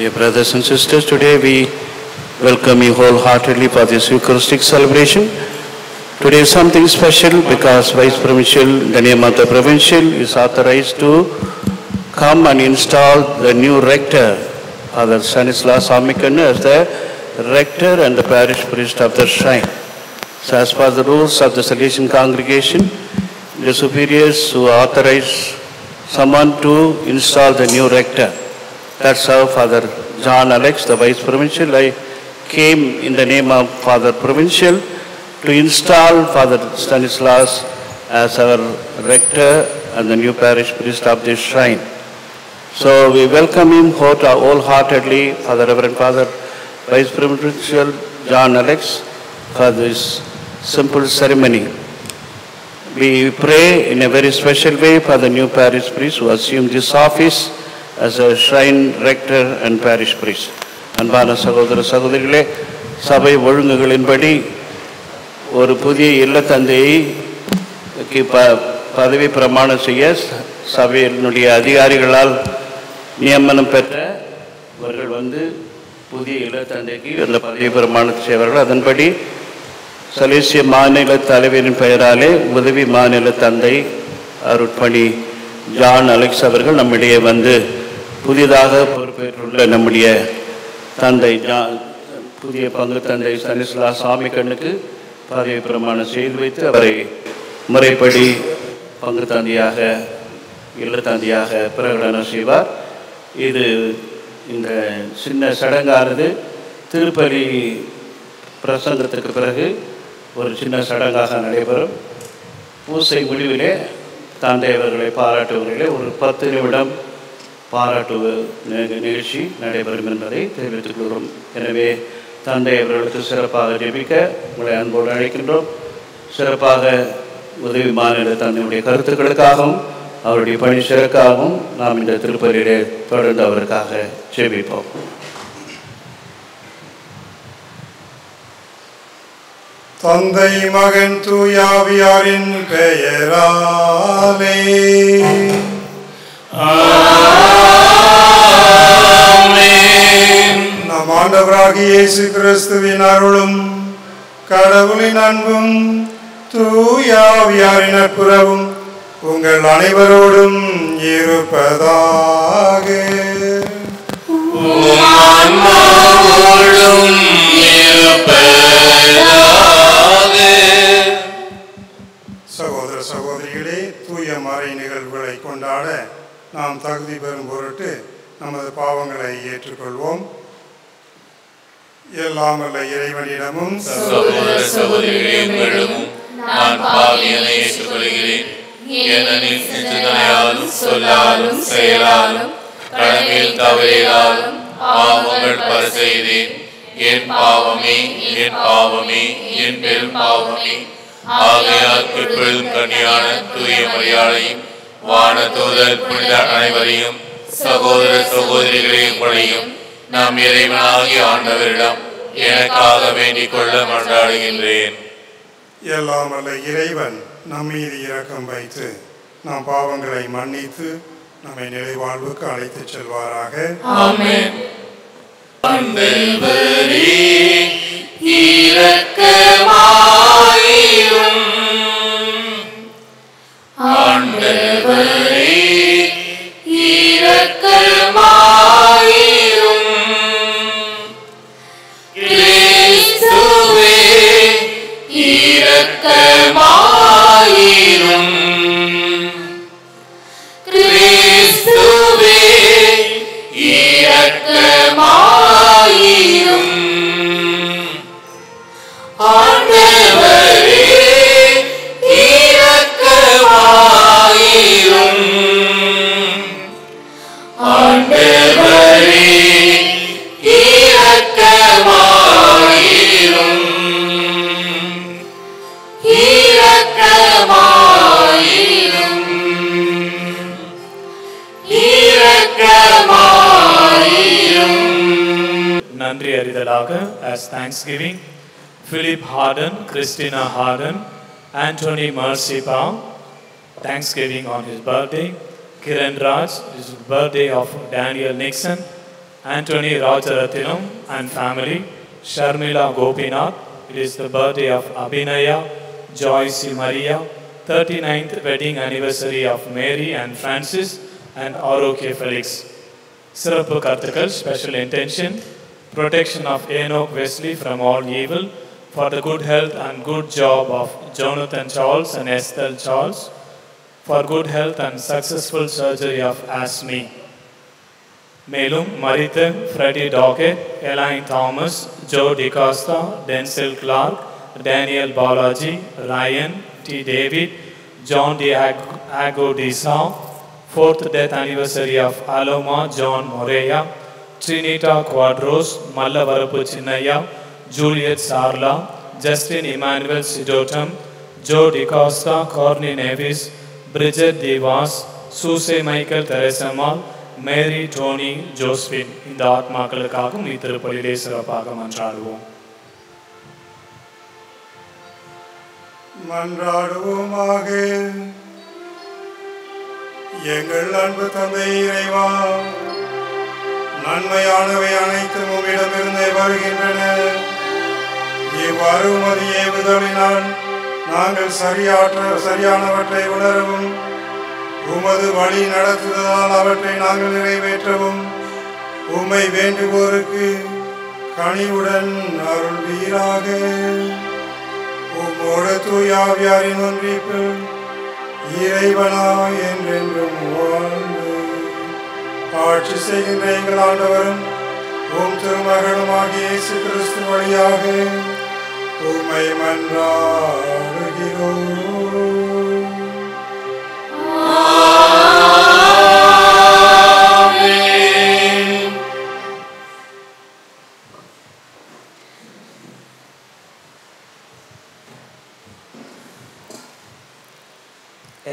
Dear brothers and sisters, today we welcome you wholeheartedly for this Eucharistic celebration. Today is something special because Vice Provincial Daniamata Provincial is authorized to come and install the new rector, Father Stanislaus Amikan, as the rector and the parish priest of the shrine. So as per the rules of the Salesian congregation, the superiors who authorize someone to install the new rector. That's how Father John Alex, the Vice Provincial, I came in the name of Father Provincial to install Father Stanislaus as our rector and the new parish priest of this shrine. So we welcome him wholeheartedly, Father Reverend Father Vice Provincial John Alex, for this simple ceremony. We pray in a very special way for the new parish priest who assumed this office as a shrine rector and parish priest. அன்பான சகோதர சகோதரிகளே, சபை ஒழுங்குகளின்படி ஒரு புதிய இல்லத்தந்தையை பதவி பிரமாணம் செய்ய சபையினுடைய அதிகாரிகளால் நியமனம் பெற்றவர்கள் புதிய இல்லத்தந்தைக்கு அந்த பதவி பிரமாணம் செய்வார்கள். அதன்படி சலேசிய மாநில தலைவரின் பெயராலே உதவி மாநில தந்தை அருட்பணி ஜான் அலெக்ஸ் அவர்கள் நம்மிடையே புதிதாக பொறுப்பேற்றுள்ள நம்முடைய தந்தை புதிய பங்கு தந்தை ஸ்டானிஸ்லாஸ் ஆமிக்கண்ணுக்கு பதவி பிரமாணம் செய்து வைத்து அவரை முறைப்படி பங்கு தந்தையாக இல்லத்தந்தையாக பிரகடனம் செய்வார். இது இந்த சின்ன சடங்கானது திருப்பலி பிரசங்கத்துக்கு பிறகு ஒரு சின்ன சடங்காக நடைபெறும். பூசை முடிவிலே தந்தை அவர்களை பாராட்டுவதிலே ஒரு 10 நிமிடம் பாராட்டு நிகழ்ச்சி நடைபெறும் என்பதை தெரிவித்துக் கொள்கிறோம். எனவே தந்தை அவர்களுக்கு சிறப்பாக ஜெபிக்க உங்களை அன்போடு அழைக்கின்றோம். சிறப்பாக உதவி மாநில தந்தையுடைய கருத்துக்களுக்காகவும் அவருடைய பணி சிறக்காகவும் நாம் இந்த திருப்பலியிலே தொடர்ந்து அவருக்காக ஜெபிப்போம். தந்தை மகன் தூயாவியாரின் பெயராலே ஆமென். நம் ஆண்டவராகிய இயேசு கிறிஸ்துவின் அருளும் கடவுளின் அன்பும் தூயாவியாரின் நட்புறவும் உங்கள் அனைவரோடும் இருப்பதாக. சகோதர சகோதரிகளே, தூய மறை நிகழ்வுகளை கொண்டாட நாம் தகுதி பெறும் பொருட்டு நமது பாவங்களை ஏற்றுக்கொள்வோம். எல்லாம் வல்ல இறைவனிடமும் சகோதர சகோதரிகளிடமும் நான் பாவியனை ஏற்றுக்கொள்கிறேன். ஏனெனில் சிந்தனையாலும் சொல்லாலும் செயலாலும் கடமையில் தவறினாலும் பாவங்கள் பல செய்தேன். என் பாவமே என் பாவமே என் பெரும் பாவமே. ஆகையால் எப்பொழுதும் கன்னியான தூய மரியாதையும் வான தூதர் புனித அனைவரையும் சகோதர சகோதரிகளையும் உங்களையும் நாம் இறைவனாகிய ஆண்டவரிடம் எனக்காக வேண்டிக் கொள்ள மன்றாடுகின்றேன். எல்லாம் வல்ல இறைவன் நம் மீது இரக்கம் வைத்து நம் பாவங்களை மன்னித்து நம்மை நிலைவாழ்வுக்கு அழைத்துச் செல்வாராக. ஆமென். ஆண்டவரே இரக்கமாயிரும். ஆண்டவரே இரக்கமாயிரும். கிறிஸ்துவே இரக்கமாயிரும். கிறிஸ்துவே இரக்கமாயிரும். ஆண்டவரே இரக்கமாயிரும். ஆண்டவரே இரக்கமாயிரும். இரக்கமாயிரும். இரக்கமாயிரும். நன்றி அறிதலாக as thanksgiving, Philip Harden, Christina Harden, Anthony Mercipal, thanksgiving on his birthday. Kiran Raj, this is the birthday of Daniel Nixon. Anthony Rajarathinam and family, Sharmila Gopinath. It is the birthday of Abhinaya Joyce Maria, 39th wedding anniversary of Mary and Francis and Aroke Felix. சிறப்பு கருத்துக்கள், special intention, protection of Enoch Wesley from all evil, for the good health and good job of Jonathan Charles and Estelle Charles, for good health and successful surgery of Asmi. மேலும் மரித்த Freddie Doggett, Elaine Thomas, Joe DiCosta, Denzel Clark, Daniel Balaji, Ryan T. David, John D. Agodisa, 4th death anniversary of Aloma John Moreya, Trinita Quadros, Mallavarapu Chinnaya, Juliet Sarla, Justin Emmanuel Sidotum, Joe DiCosta, Corny Nevis, Bridget Devas, Suse Michael Teresamal, Mary Tony Josephine. இந்த ஆத்மாக்களுக்காகவும் இத்திருப்பலிலே சிறப்பாக மன்றாடுவோம். மன்றாடுவோமாக. எங்கள் அன்பு தந்தை இறைவா, நன்மையானவை அனைத்தும் உம்மிடமிருந்தே வருகின்றன. இவ்வாறு உமது ஏவுதலினால் நாங்கள் சரியானவற்றை உணரவும், உமது வழி நடத்துவதால் அவற்றை நாங்கள் நிறைவேற்றவும் உம்மை வேண்டுவோருக்கு கனிவுடன் அருள்வீராக. உம்மோடு தூயாவியாரின் ஒன்றிப்பு இறைவனாய் என்றென்றும் வாழ்ந்து ஆட்சி செய்கின்ற எங்கள் ஆண்டவரும் உம் திருமகனுமாகிய இயேசு கிறிஸ்து வழியாக உம்மை மன்றாடுகிறோம்.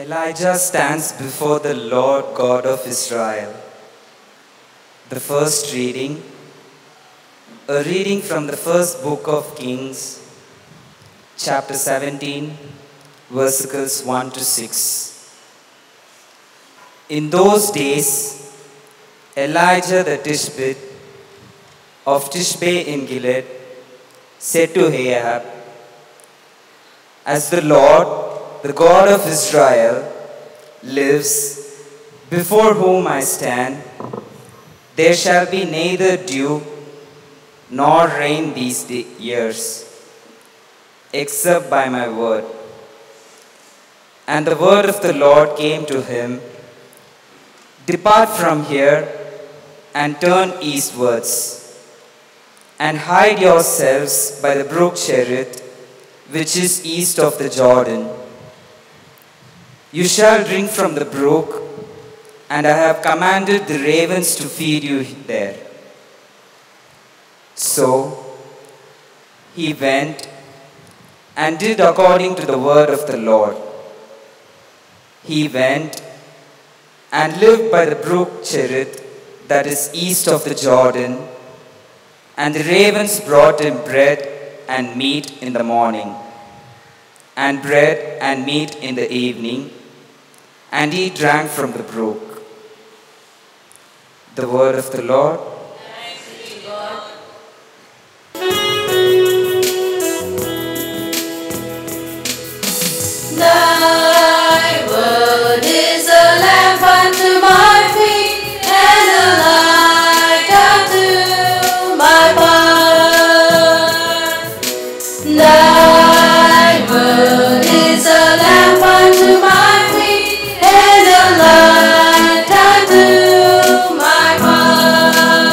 Elijah stands before the Lord God of Israel. The first reading, a reading from the first book of Kings, chapter 17, verses 1 to 6. In those days, Elijah the Tishbite of Tishbe in Gilead said to Ahab, "As the Lord, the God of Israel, lives, before whom I stand, there shall be neither dew nor rain these years, except by my word." And the word of the Lord came to him, "Depart from here and turn eastwards, and hide yourselves by the brook Cherith, which is east of the Jordan. You shall drink from the brook, and I have commanded the ravens to feed you there." So he went and did according to the word of the Lord. He went and lived by the brook Cherith, that is east of the Jordan, and the ravens brought him bread and meat in the morning, and bread and meat in the evening, and he drank from the brook. The word of the Lord. Thanks be God. Thy word is a lamp unto my feet and a light unto my path. Thy word is a lamp unto my feet and a light unto my path.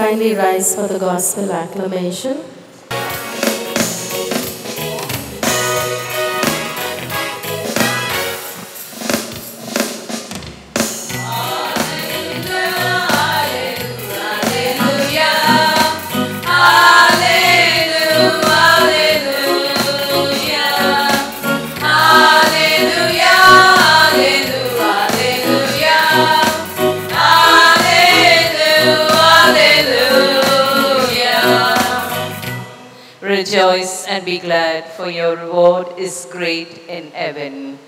kindly rise for the gospel acclamation. Rejoice and be glad, for your reward is great in heaven.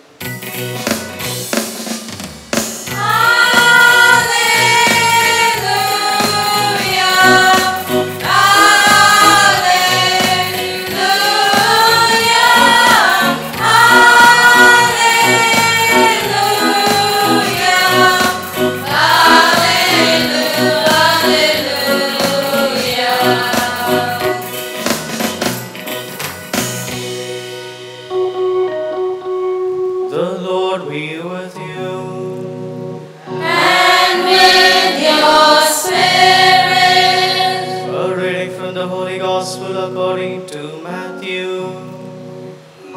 According to Matthew.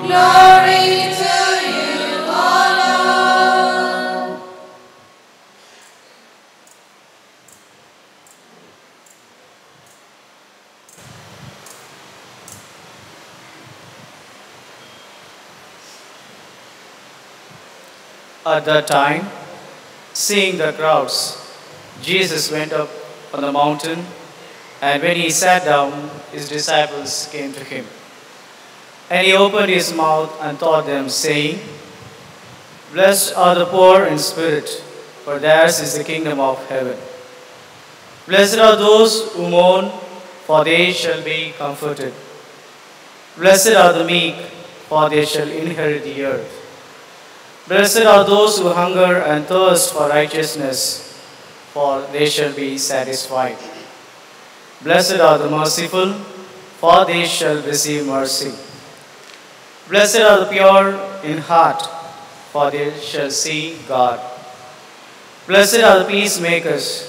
Glory to you, O Lord. At that time, seeing the crowds, Jesus went up on the mountain, and when he sat down, his disciples came to him. And he opened his mouth and taught them, saying, Blessed are the poor in spirit, for theirs is the kingdom of heaven. Blessed are those who mourn, for they shall be comforted. Blessed are the meek, for they shall inherit the earth. Blessed are those who hunger and thirst for righteousness, for they shall be satisfied. Blessed are the merciful, for they shall receive mercy. Blessed are the pure in heart, for they shall see God. Blessed are the peacemakers,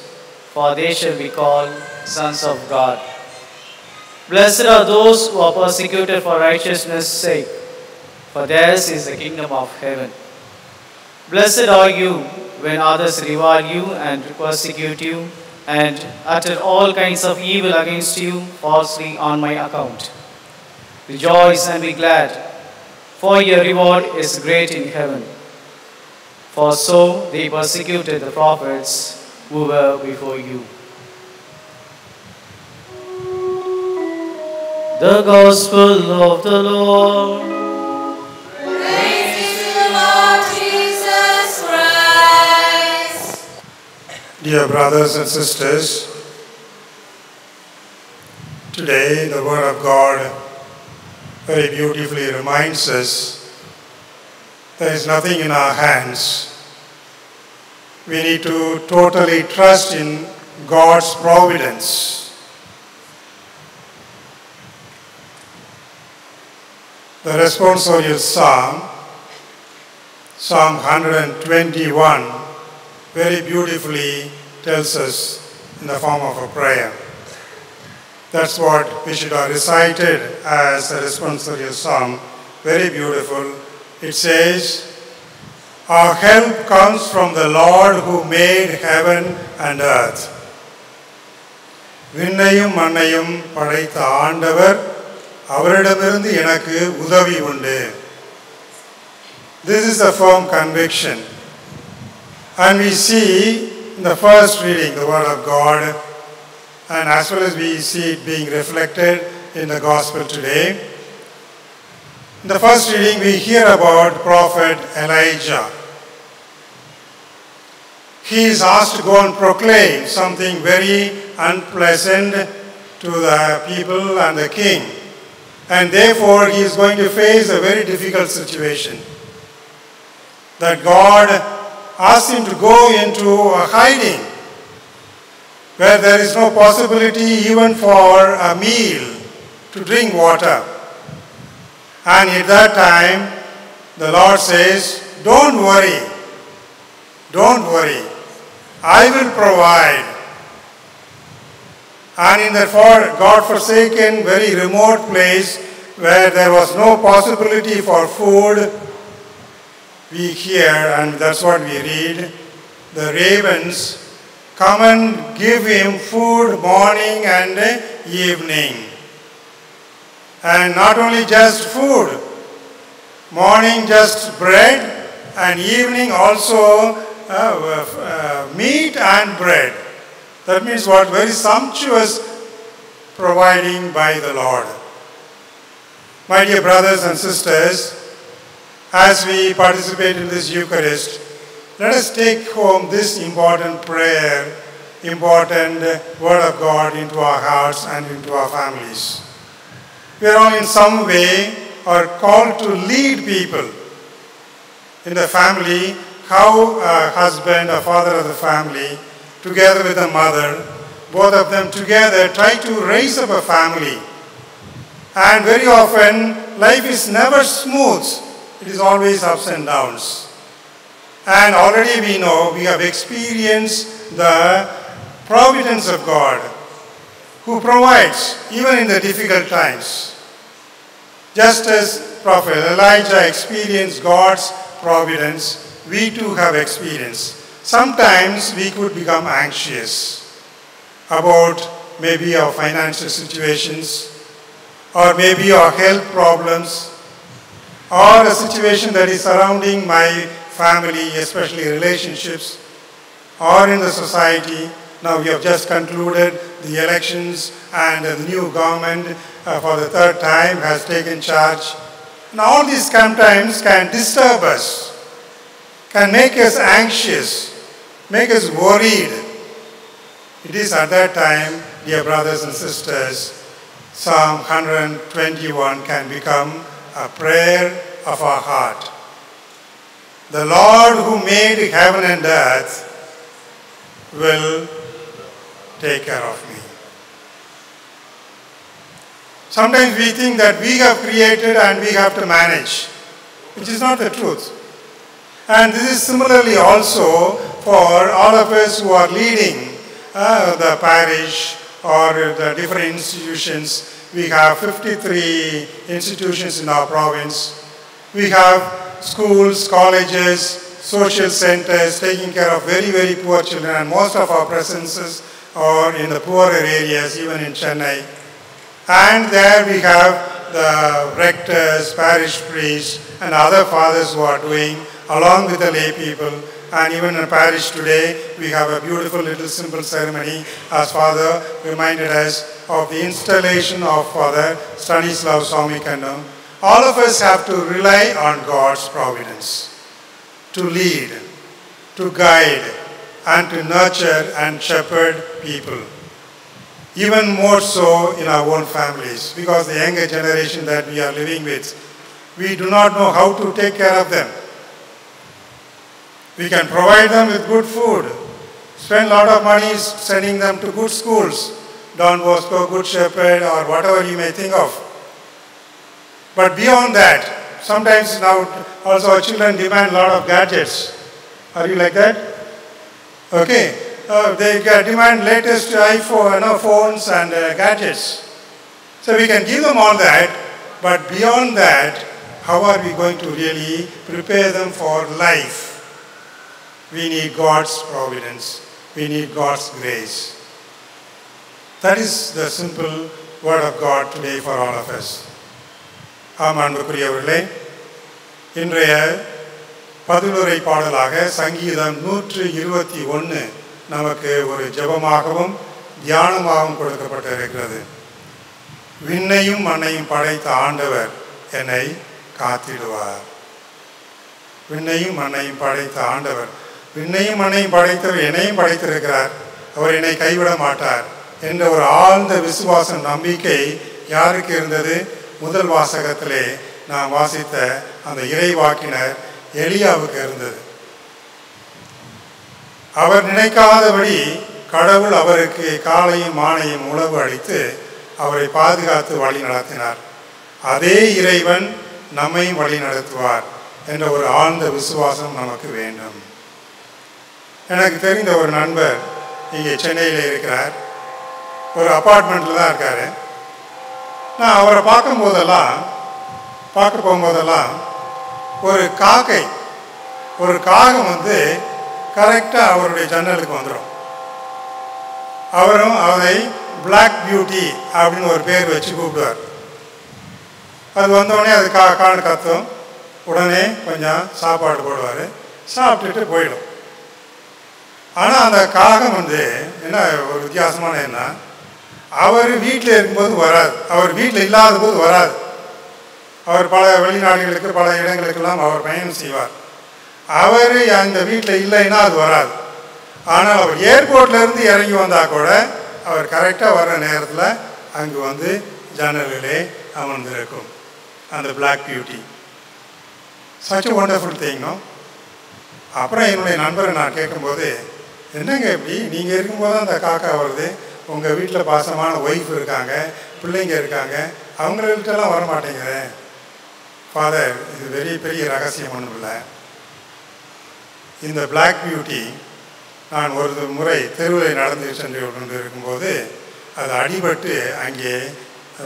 for they shall be called sons of God. Blessed are those who are persecuted for righteousness' sake, for theirs is the kingdom of heaven. Blessed are you when others revile you and persecute you, and utter all kinds of evil against you falsely on my account. Rejoice and be glad, for your reward is great in heaven. For so they persecuted the prophets who were before you. The Gospel of the Lord. Praise to the Lord Jesus Christ. Dear brothers and sisters, today the Word of God very beautifully reminds us there is nothing in our hands. We need to totally trust in God's providence. The responsorial psalm, Psalm 121, very beautifully tells us in the form of a prayer. That's what we should have recited as a responsorial psalm. Very beautiful. It says, our help comes from the Lord who made heaven and earth. விண்ணையும் மண்ணையும் படைத்த ஆண்டவர் அவரிடமிருந்து எனக்கு உதவி உண்டு. This is a firm conviction. And we see in the first reading the Word of God, and as well as we see it being reflected in the Gospel today. In the first reading we hear about Prophet Elijah. He is asked to go and proclaim something very unpleasant to the people and the king. And therefore he is going to face a very difficult situation. That God asked him to go into a hiding where there is no possibility even for a meal, to drink water. And at that time, the Lord says, don't worry, I will provide. And in that God-forsaken, very remote place where there was no possibility for food, we hear, and that's what we read, the ravens come and give him food morning and evening. And not only just food, morning just bread, and evening also meat and bread. That means what? Very sumptuous providing by the Lord. My dear brothers and sisters, as we participate in this Eucharist, let us take home this important prayer, important Word of God into our hearts and into our families. We are all in some way are called to lead people in the family, how a husband, a father of the family, together with a mother, both of them together try to raise up a family. And very often, life is never smooth. It is always ups and downs. And already we know, we have experienced the providence of God, who provides even in the difficult times. Just as Prophet Elijah experienced God's providence, we too have experienced. Sometimes we could become anxious about maybe our financial situations, or maybe our health problems, or a situation that is surrounding my family, especially relationships, or in the society. Now we have just concluded the elections and the new government for the third time has taken charge. And all these sometimes can disturb us, can make us anxious, make us worried. It is at that time, dear brothers and sisters, Psalm 121 can become a prayer of our heart. The Lord who made heaven and earth will take care of me. Sometimes we think that we have created and we have to manage, which is not the truth. And this is similarly also for all of us who are leading the parish or the different institutions. We have 53 institutions in our province. We have schools, colleges, social centers taking care of very, very poor children, and most of our presences are in the poorer areas, even in Chennai. And there we have the rectors, parish priests, and other fathers who are doing, along with the lay people. And even in parish today, we have a beautiful little simple ceremony, as Father reminded us of the installation of Father Stanislav Swamikandam. All of us have to rely on God's providence to lead, to guide, and to nurture and shepherd people. Even more so in our own families, because the younger generation that we are living with, we do not know how to take care of them. We can provide them with good food, spend a lot of money sending them to good schools, Don Bosco, Good Shepherd, or whatever you may think of. But beyond that, sometimes now also our children demand a lot of gadgets. Are you like that? Okay. They demand latest iPhone, phones and gadgets. So we can give them all that, but beyond that, how are we going to really prepare them for life? We need God's providence. We need God's grace. That is the simple word of God today for all of us. அன்புக்குரியவர்களே, இன்றைய பதிலுரை பாடலாக சங்கீதம் 121 நமக்கு ஒரு ஜெபமாகவும் தியானமாகவும் கொடுக்கப்பட்டிருக்கிறது. விண்ணையும் மண்ணையும் படைத்த ஆண்டவர் என்னை காத்திடுவார். விண்ணையும் மண்ணையும் படைத்த ஆண்டவர், விண்ணையும் மண்ணையும் படைத்தவர் என்னையும் படைத்திருக்கிறார், அவர் என்னை கைவிட மாட்டார் என்ற ஒரு ஆழ்ந்த விசுவாசம், நம்பிக்கை யாருக்கு இருந்தது? முதல் வாசகத்திலே நாம் வாசித்த அந்த இறைவாக்கினர் எலியாவுக்கு இருந்தது. அவர் நினைக்காதபடி கடவுள் அவருக்கு காலையும் மாலையும் உணவு அளித்து அவரை பாதுகாத்து வழி நடத்தினார். அதே இறைவன் நம்மையும் வழி நடத்துவார் என்ற ஒரு ஆழ்ந்த விசுவாசம் நமக்கு வேண்டும். எனக்கு தெரிந்த ஒரு நண்பர் இங்கே சென்னையில் இருக்கிறார். ஒரு அப்பார்ட்மெண்ட்டில் தான் இருக்கார். நான் அவரை பார்க்க போகும்போதெல்லாம் ஒரு காகம் வந்து கரெக்டாக அவருடைய ஜன்னலுக்கு வந்துடும். அவரும் அதை பிளாக் பியூட்டி அப்படின்னு ஒரு பேர் வச்சு கூப்பிடுவார். அது வந்தோடனே அது காணு கத்தும், உடனே கொஞ்சம் சாப்பாடு போடுவார், சாப்பிட்டுட்டு போயிடும். ஆனால் அந்த காகம் வந்து என்ன ஒரு வித்தியாசமான என்ன, அவர் வீட்டில் இருக்கும்போது வராது, அவர் வீட்டில் இல்லாத போது வராது. அவர் பல வெளிநாடுகளுக்கு பல இடங்களுக்கெல்லாம் அவர் பயணம் செய்வார். அவர் அந்த வீட்டில் இல்லைன்னா அது வராது. ஆனால் அவர் ஏர்போர்ட்லேருந்து இறங்கி வந்தால் கூட அவர் கரெக்டாக வர்ற நேரத்தில் அங்கே வந்து ஜன்னலிலே அமர்ந்திருக்கும் அந்த black beauty. Such a wonderful thing, no? அப்புறம் என்னுடைய நண்பரை நான் கேட்கும்போது, என்னங்க இப்படி நீங்கள் இருக்கும்போது அந்த காக்கா வருது, உங்கள் வீட்டில் பாசமான ஒய்ஃப் இருக்காங்க, பிள்ளைங்க இருக்காங்க, அவங்கள்ட்டெல்லாம் வர மாட்டேங்கிறேன். ஃபாதர், இது பெரிய ரகசியம் ஒன்றும் இல்லை. இந்த பிளாக் பியூட்டி நான் ஒரு முறை தெருவில் நடந்து சென்று கொண்டு இருக்கும்போது அது அடிபட்டு அங்கே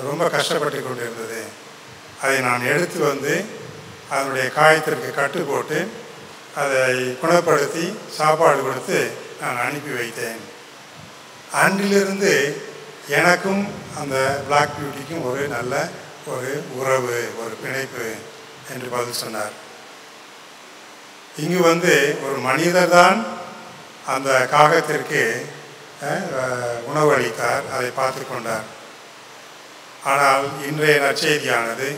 ரொம்ப கஷ்டப்பட்டு கொண்டு இருந்தது. அதை நான் எடுத்து வந்து அதனுடைய காயத்திற்கு கட்டு போட்டு அதை குணப்படுத்தி சாப்பாடு கொடுத்து நான் அனுப்பி வைத்தேன். அன்றிலிருந்து எனக்கும் அந்த பிளாக் பியூட்டிக்கும் ஒரு நல்ல ஒரு உறவு, ஒரு பிணைப்பு என்று பதில் சொன்னார். இங்கு வந்து ஒரு மனிதர் தான் அந்த காகத்திற்கு உணவளித்தார், அதை பார்த்து கொண்டார். ஆனால் இன்றைய நற்செய்தியானது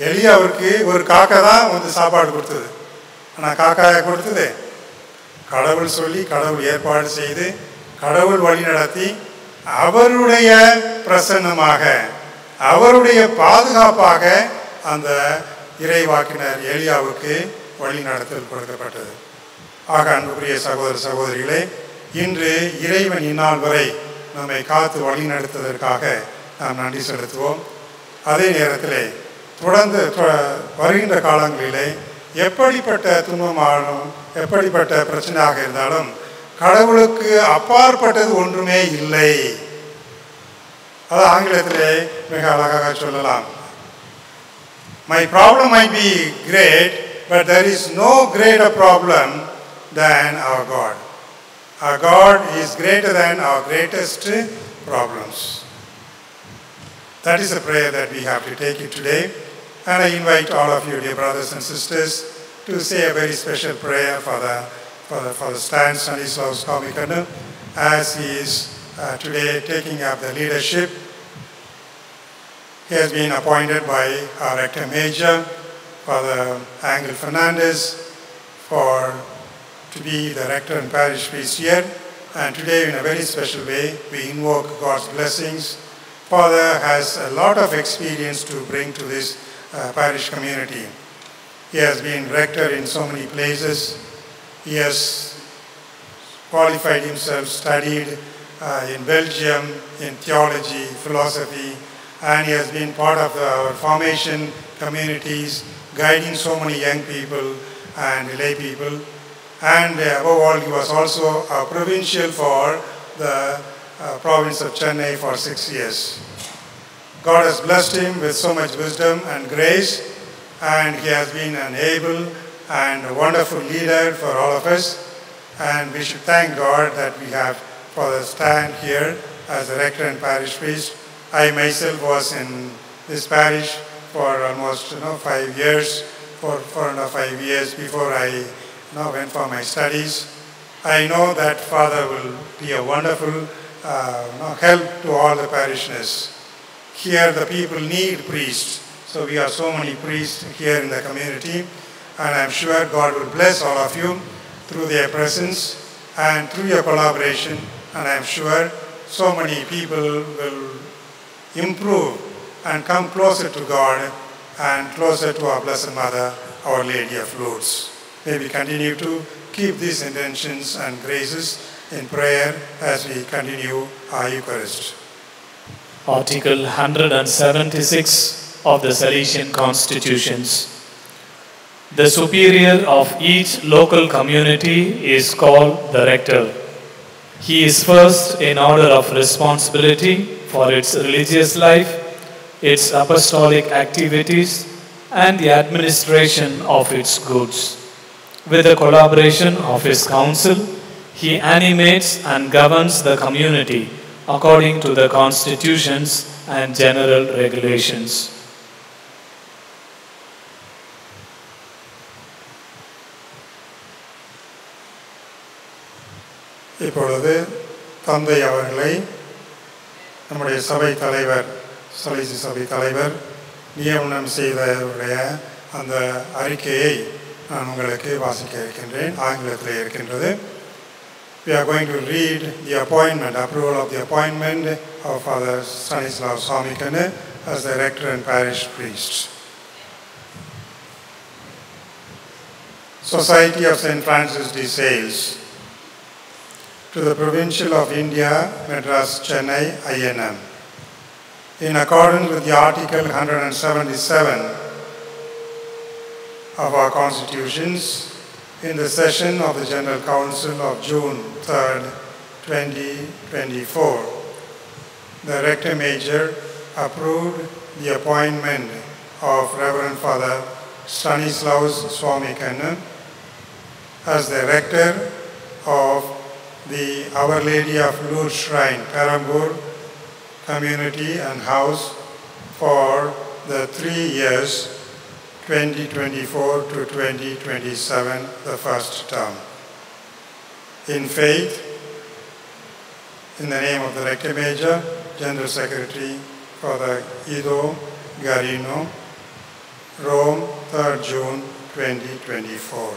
எலியாவிற்கு ஒரு காக்கா தான் வந்து சாப்பாடு கொடுத்தது. ஆனால் காக்காயை கொடுத்தது கடவுள் சொல்லி, கடவுள் ஏற்பாடு செய்து, கடவுள் வழி நடத்தி, அவருடைய பிரசன்னமாக, அவருடைய பாதுகாப்பாக அந்த இறைவாக்கினர் எலியாவுக்கு வழி நடத்தல் கொடுக்கப்பட்டது. ஆக அன்புக்குரிய சகோதர சகோதரிகளே, இன்று இறைவன் இந்நாள் வரை நம்மை காத்து வழி நடத்துவதற்காக நாம் நன்றி செலுத்துவோம். அதே நேரத்தில் தொடர்ந்து வருகின்ற காலங்களிலே எப்படிப்பட்ட துன்பமானும் எப்படிப்பட்ட பிரச்சனையாக இருந்தாலும் கடவுளுக்கு அப்பாற்பட்டது ஒன்றுமே இல்லை. அது ஆங்கிலத்திலே மிக அழகாக சொல்லலாம். My problem might be great, but there is no greater problem than our God. Our God is greater than our greatest problems. That is the prayer that we have to take it today. And I invite all of you, dear brothers and sisters, to say a very special prayer for the Stan Stanislaus Komikanu, as he is today taking up the leadership. He has been appointed by our Rector Major, Father Angel Fernandez, to be the rector and parish priest here. And today, in a very special way, we invoke God's blessings. Father has a lot of experience to bring to this parish community. He has been rector in so many places. He has qualified himself, studied in Belgium in theology, philosophy, and he has been part of our formation communities, guiding so many young people and lay people. And above all, he was also a provincial for the province of Chennai for 6 years. God has blessed him with so much wisdom and grace, and he has been an able and a wonderful leader for all of us. And we should thank God that we have Father Stan here as the rector and parish priest. I myself was in this parish for almost 5 years, 4.5 years before I went for my studies. I know that Father will be a wonderful help to all the parishioners. Here the people need priests. So we have so many priests here in the community, and I'm sure God will bless all of you through their presence and through your collaboration, and I'm sure so many people will improve and come closer to God and closer to our Blessed Mother, Our Lady of Lourdes. May we continue to keep these intentions and graces in prayer as we continue our Eucharist. Article 176 of the Salesian Constitutions. The superior of each local community is called the rector. He is first in order of responsibility for its religious life, its apostolic activities, and the administration of its goods. With the collaboration of his council, he animates and governs the community according to the constitutions and general regulations. இப்பொழுது தந்தை அவர்களை நம்முடைய சபை தலைவர் சலேசி சபை தலைவர் நியமனம் செய்தவருடைய அந்த அறிக்கையை நான் உங்களுக்கு வாசிக்க இருக்கின்றேன். ஆங்கிலத்தில் இருக்கின்றது. We are going to read the appointment, approval of the appointment of Father Stanislav Swamikana as the rector and parish priest. Society of St. Francis de Sales. To the Provincial of India, Madras, Chennai, INM. In accordance with the Article 177 of our constitutions, in the session of the General Council of June 3rd, 2024, the Rector Major approved the appointment of Reverend Father Stanislaus Swamikana as the Rector of the Our Lady of Lourdes Shrine, Perambur Community and House for the 3 years 2024 to 2027, the first term. In faith, in the name of the Rector Major, General Secretary Father Ido Garino, Rome, 3rd June 2024.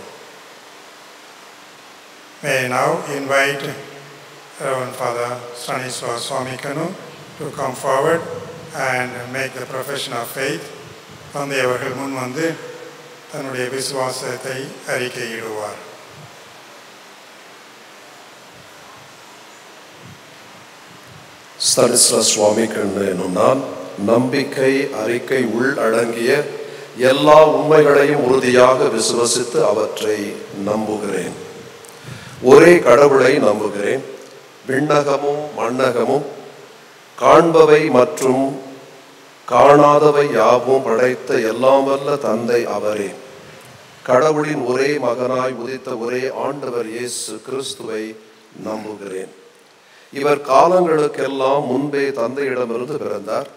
May I now invite Reverend Father Stanislav Swamikana to come forward and make the profession of faith. தந்தை அவர்கள் முன் வந்து தன்னுடைய விசுவாசத்தை அறிக்கையிடுவார். Stanislav Swamikana என்னும் நான் நம்பிக்கை அறிக்கை உள்ளடங்கிய எல்லா உண்மைகளையும் உறுதியாக விசுவசித்து அவற்றை நம்புகிறேன். ஒரே கடவுளை நம்புகிறேன். விண்ணகமும் மண்ணகமும் காண்பவை மற்றும் காணாதவை யாவும் படைத்த எல்லாம் வல்ல தந்தை அவரே. கடவுளின் ஒரே மகனாய் உதித்த ஒரே ஆண்டவர் இயேசு கிறிஸ்துவை நம்புகிறேன். இவர் காலங்களுக்கெல்லாம் முன்பே தந்தையிடமிருந்து பிறந்தார்.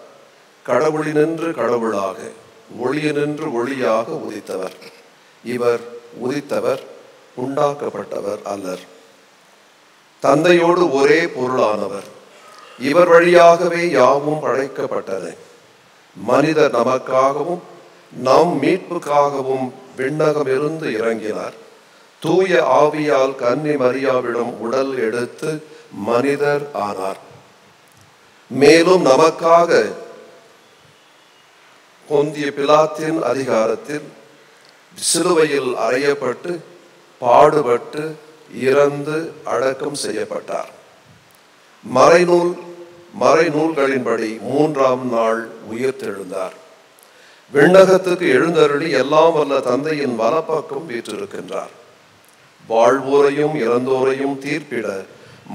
கடவுளினின்று கடவுளாக, ஒளியினின்று ஒளியாக உதித்தவர். இவர் உதித்தவர், உண்டாக்கப்பட்டவர் அல்லர். தந்தையோடு ஒரே பொருளானவர். இவர் வழியாகவே யாவும் படைக்கப்பட்டது. மனிதர் நமக்காகவும் நம் மீட்புக்காகவும் விண்ணகமிருந்து இறங்கினார். தூய ஆவியால் கன்னி மரியாவிடம் உடல் எடுத்து மனிதர் ஆனார். மேலும் நமக்காக பொந்திய பிலாத்தின் அதிகாரத்தில் சிலுவையில் அறையப்பட்டு பாடுபட்டு இறந்து அடக்கம் செய்யப்பட்டார். மறைநூல்களின்படி 3ஆம் நாள் உயிர்த்தெழுந்தார். விண்ணகத்துக்கு எழுந்தருளி எல்லாம் வல்ல தந்தையின் வலப்பக்கம் வீற்றிருக்கின்றார். வாழ்வோரையும் இறந்தோரையும் தீர்ப்பிட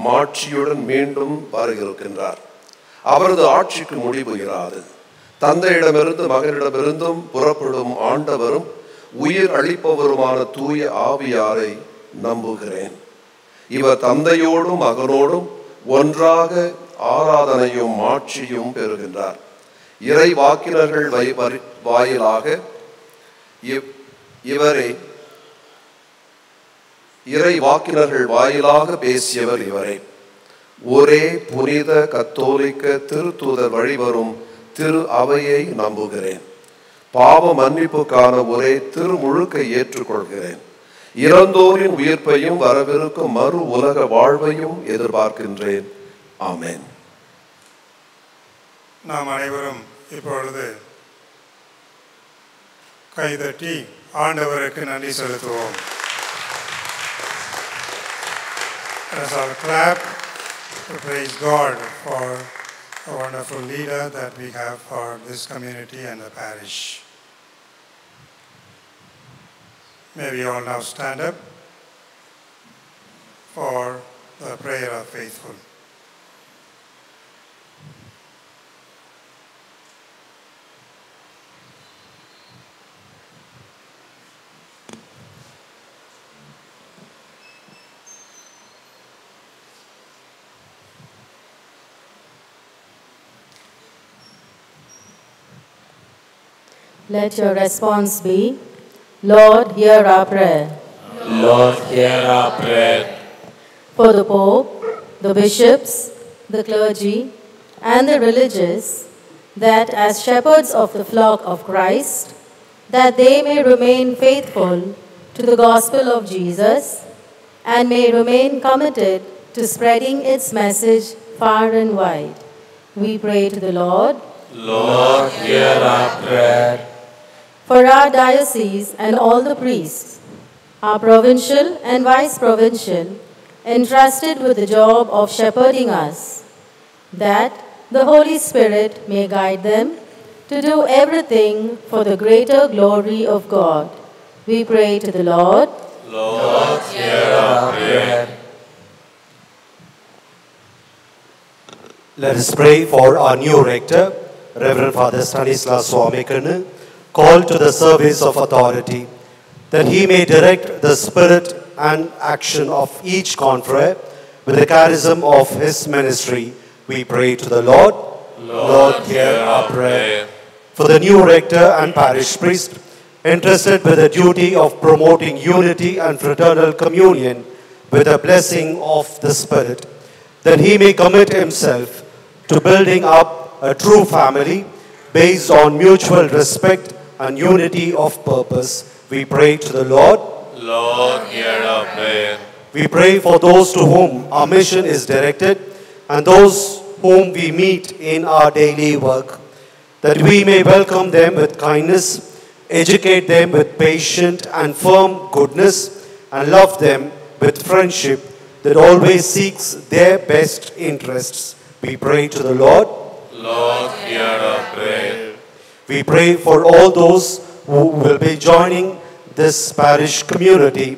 மாட்சியுடன் மீண்டும் வருகின்றார். அவரது ஆட்சிக்கு முடிவு இராது. தந்தையிடமிருந்து மகனிடமிருந்தும் புறப்படும் ஆண்டவரும் உயிர் அளிப்பவருமான தூய ஆவியாரை நம்புகிறேன். இவர் தந்தையோடும் மகனோடும் ஒன்றாக ஆராதனையும் மாட்சியும் பெறுகின்றார். இறை வாக்கினர்கள் வாயிலாக இறை வாக்கினர்கள் வாயிலாக பேசியவர் இவரே. ஒரே புனித கத்தோலிக்க திருத்தூதர் வழிவரும் திரு அவையை நம்புகிறேன். பாவ மன்னிப்புக்கான ஒரே திருமுழுக்கை ஏற்றுக்கொள்கிறேன். இறந்தோரின் உயிர்ப்பையும் வரவிருக்கும் மறு உலக வாழ்வையும் எதிர்பார்க்கின்றேன். ஆமென். நாம் அனைவரும் இப்பொழுது கைதட்டி ஆண்டவருக்கு நன்றி செலுத்துவோம். Let us clap to praise God for a wonderful leader that we have for this community and the parish. May we all now stand up for the prayer of faithful. Let your response be, Lord, hear our prayer. Lord, hear our prayer. For the Pope, the bishops, the clergy, and the religious, that as shepherds of the flock of Christ, that they may remain faithful to the gospel of Jesus and may remain committed to spreading its message far and wide. We pray to the Lord. Lord, hear our prayer. For our diocese and all the priests, our provincial and vice-provincial, entrusted with the job of shepherding us, that the Holy Spirit may guide them to do everything for the greater glory of God. We pray to the Lord. Lord, hear our prayer. Let us pray for our new rector, Reverend Father Stanislas Swamikanu, called to the service of authority, that he may direct the spirit and action of each confrere with the charism of his ministry. We pray to the Lord. Lord, hear our prayer. For the new rector and parish priest, entrusted with the duty of promoting unity and fraternal communion with the blessing of the Spirit, that he may commit himself to building up a true family based on mutual respect and unity of purpose. We pray to the Lord. Lord, hear our prayer. We pray for those to whom our mission is directed and those whom we meet in our daily work, that we may welcome them with kindness, educate them with patient and firm goodness, and love them with friendship that always seeks their best interests. We pray to the Lord. Lord, hear our prayer. We pray for all those who will be joining this parish community,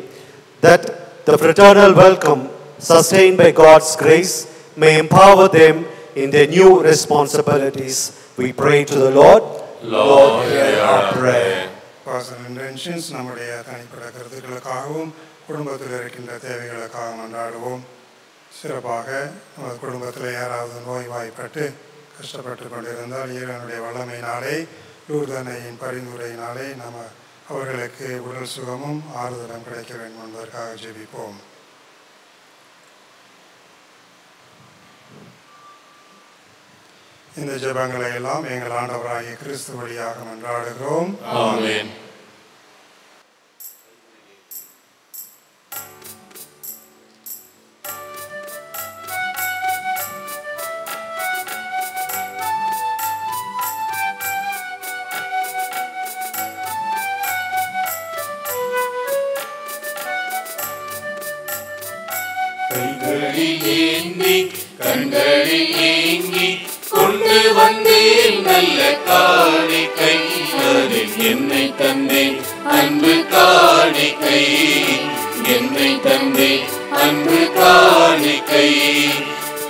that the fraternal welcome sustained by God's grace may empower them in their new responsibilities. We pray to the Lord. Lord, hear our prayer. Personal intentions, நம்முடைய தனிப்பட்ட கருத்துக்களுக்காகவும் குடும்பத்தில் இருக்கின்ற தேவைகளுக்காக கொண்டாடுவோம். சிறப்பாக நமது குடும்பத்தில் யாராவது நோய்வாய்ப்பட்டு கஷ்டப்பட்டு கொண்டிருந்தால் இறைவனுடைய வல்லமையினாலே லூர்தன்னையின் பரிந்துரையினாலே நாம் அவர்களுக்கு உடல் சுகமும் ஆறுதலும் கிடைக்க வேண்டும் என்பதற்காக ஜெபிப்போம். இந்த ஜெபங்களை எல்லாம் எங்கள் ஆண்டவராகிய கிறிஸ்து வழியாக மன்றாடுகிறோம். ஆமென். கைகளில் ஏந்தி கண்களில் ஏங்கி கொண்டு வந்தேன் நல்ல காணிக்கை, அதில் என்னை தந்தேன் அன்பு காணிக்கை, என்னை தந்தேன் அன்பு காணிக்கை.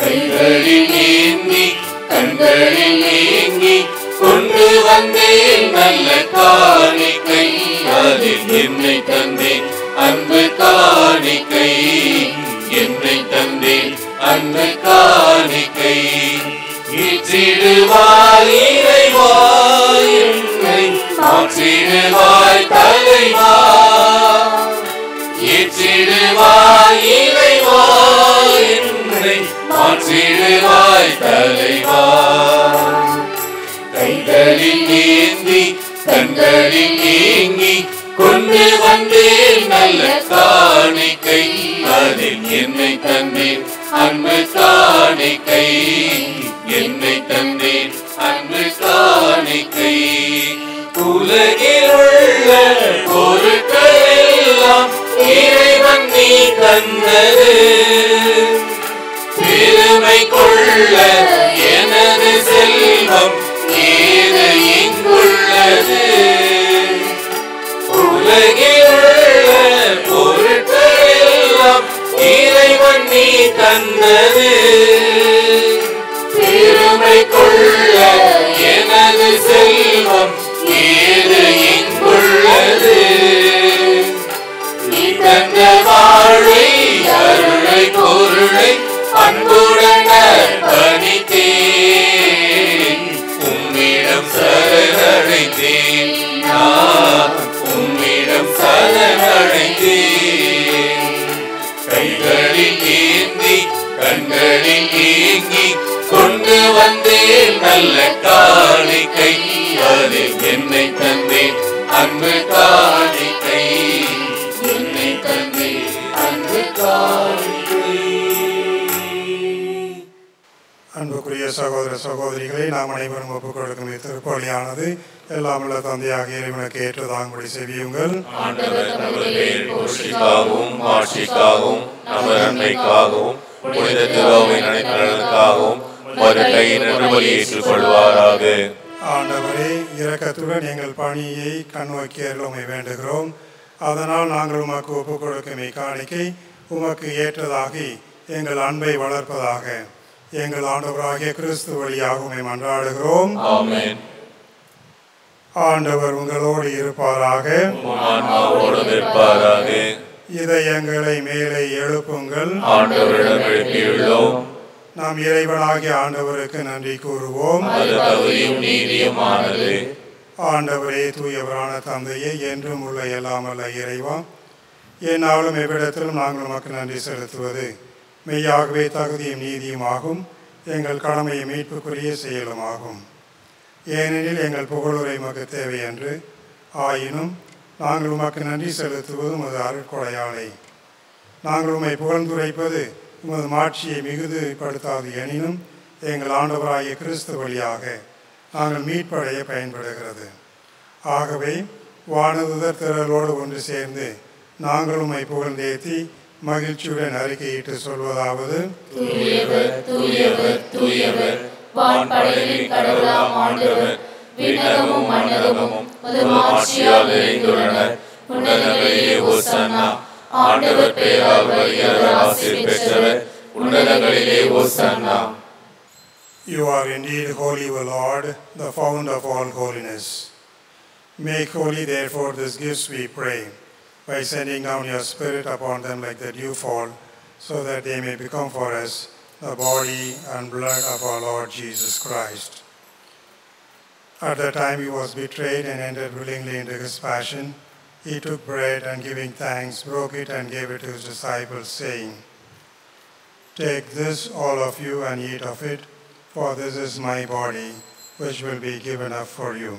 கைகளில் ஏந்தி கண்களில் ஏங்கி கொண்டு வந்தேன் நல்ல காணிக்கை, அதில் என்னை தந்தேன் அன்பு காணிக்கை, என்னை தந்தேன் அன்பு காணிக்கை. ஏற்றிடுவாய் இறைவா என்னை மாற்றிடுவாய் தலைவா, ஏற்றிடுவாய் இறைவா என்னை மாற்றிடுவாய் தலைவா. கைகளில் ஏந்தி கண்களில் ஏங்கி கொண்டு வந்தேன் நல்ல காணிக்கை, அதில் என்னை தந்தேன் அன்பு காணிக்கை, என்னை தந்தேன் அன்பு காணிக்கை. உலகில் உள்ள பொருட்கள் எல்லாம் இறைவன் நீ தந்தது, பெருமை கொள்ள எனது செல்வம் ஏது இங்குள்ளது. உலகில் உள்ள பொருட்கள் எல்லாம் இறைவன் நீ தந்தது பெருமை கொள்ள எனது செல்வம் ஏது இங்குள்ளது நீ தந்த வாழ்வை அருளை பொருளை அன்புடன் அர்ப்பணித்தேன் உம்மிடம் சரணடைந்தேன் நான் உம்மிடம் சரணடைந்தேன் கைகளில் ஏந்தி கண்களில் ஏங்கி கொண்டு வந்தேன் நல்ல காணிக்கை அதில் என்னை தந்தேன் அன்பு காணிக்கை என்னை தந்தேன் அன்பு காணிக்கை. அன்புக்குரிய சகோதர சகோதரிகளை நாம் அனைவரும் ஒப்புக் கொடுக்கும் திருப்பலியானது எல்லாம் உள்ள தந்தையாக இறைவனுக்கு ஏற்றதாகும்படி செய்யுங்கள். ஆண்டவர் நமது பேர் புகழ்ச்சிக்காகவும் மாட்சிக்காகவும் நமது நன்மைக்காகவும் புனித திருவாவின் நலனுக்காகவும் வருகையின் நடுவழி ஏற்றுக்கொள்வாராக. ஆண்டவரே, இரக்கத்துடன் எங்கள் பணியை கண்ணோக்கி அருளமை வேண்டுகிறோம். அதனால் நாங்கள் உமக்கு ஒப்புக் கொடுக்கும் இக்காணிக்கை உமக்கு ஏற்றதாகி எங்கள் அன்பை வளர்ப்பதாக எங்கள் ஆண்டவராகிய கிறிஸ்து வழியாக உம்மை மன்றாடுகிறோம். ஆமென். ஆண்டவர் உங்களோடு இருப்பாராக. ஆன்மாவோடும் இருப்பாராக. இதயங்களை மேலே எழுப்புங்கள். ஆண்டவரிடம் எழுப்பியுள்ளோம். நாம் இறைவனாகிய ஆண்டவருக்கு நன்றி கூறுவோம். அது தகுதியும் நீதியுமானது. ஆண்டவரே, தூயவரான தந்தையே, என்றும் உள்ள எல்லாம் அல்ல இறைவா, என்னாலும் எவ்விடத்திலும் நாங்கள் உமக்கு நன்றி செலுத்துவது மெய்யாகவே தகுதியும் நீதியுமாகும். எங்கள் கடமையை மீட்புக்குரிய செயலுமாகும். ஏனெனில் எங்கள் புகழுரை உமக்கு தேவை என்று ஆயினும் நாங்கள் உமக்கு நன்றி செலுத்துவது உமது அருட்கொடையாளை. நாங்கள் உம்மை புகழ்ந்துரைப்பது உமது மாட்சியை மிகுதிப்படுத்தாது எனினும் எங்கள் ஆண்டவராகிய கிறிஸ்து வழியாக நாங்கள் மீட்படைய பயன்படுகிறது. ஆகவே வானதுதர் திரளோடு ஒன்று சேர்ந்து நாங்கள் உம்மை புகழ்ந்தேத்தி மகிழ்ச்சியுடன் அறிக்கையிட்டு சொல்வதாவது: தூயவர் தூயவர் தூயவர் வான்படைகளின் கடவுளாம் ஆண்டவர் விண்ணகமும் மண்ணகமும் உமது மாட்சியால் நிறைந்துள்ளன. உன்னதங்களிலே ஓசன்னா. ஆண்டவர் பெயரால் வருகிறவர் ஆசீர் பெற்றவர். உன்னதங்களிலே ஓசன்னா. You are indeed holy, O Lord, the fount of all holiness. Make holy, therefore, these gifts, we pray, by sending down your Spirit upon them like the dewfall, so that they may become for us the body and blood of our Lord Jesus Christ. At the time he was betrayed and entered willingly into his passion, he took bread and giving thanks, broke it and gave it to his disciples, saying, "Take this, all of you, and eat of it, for this is my body, which will be given up for you."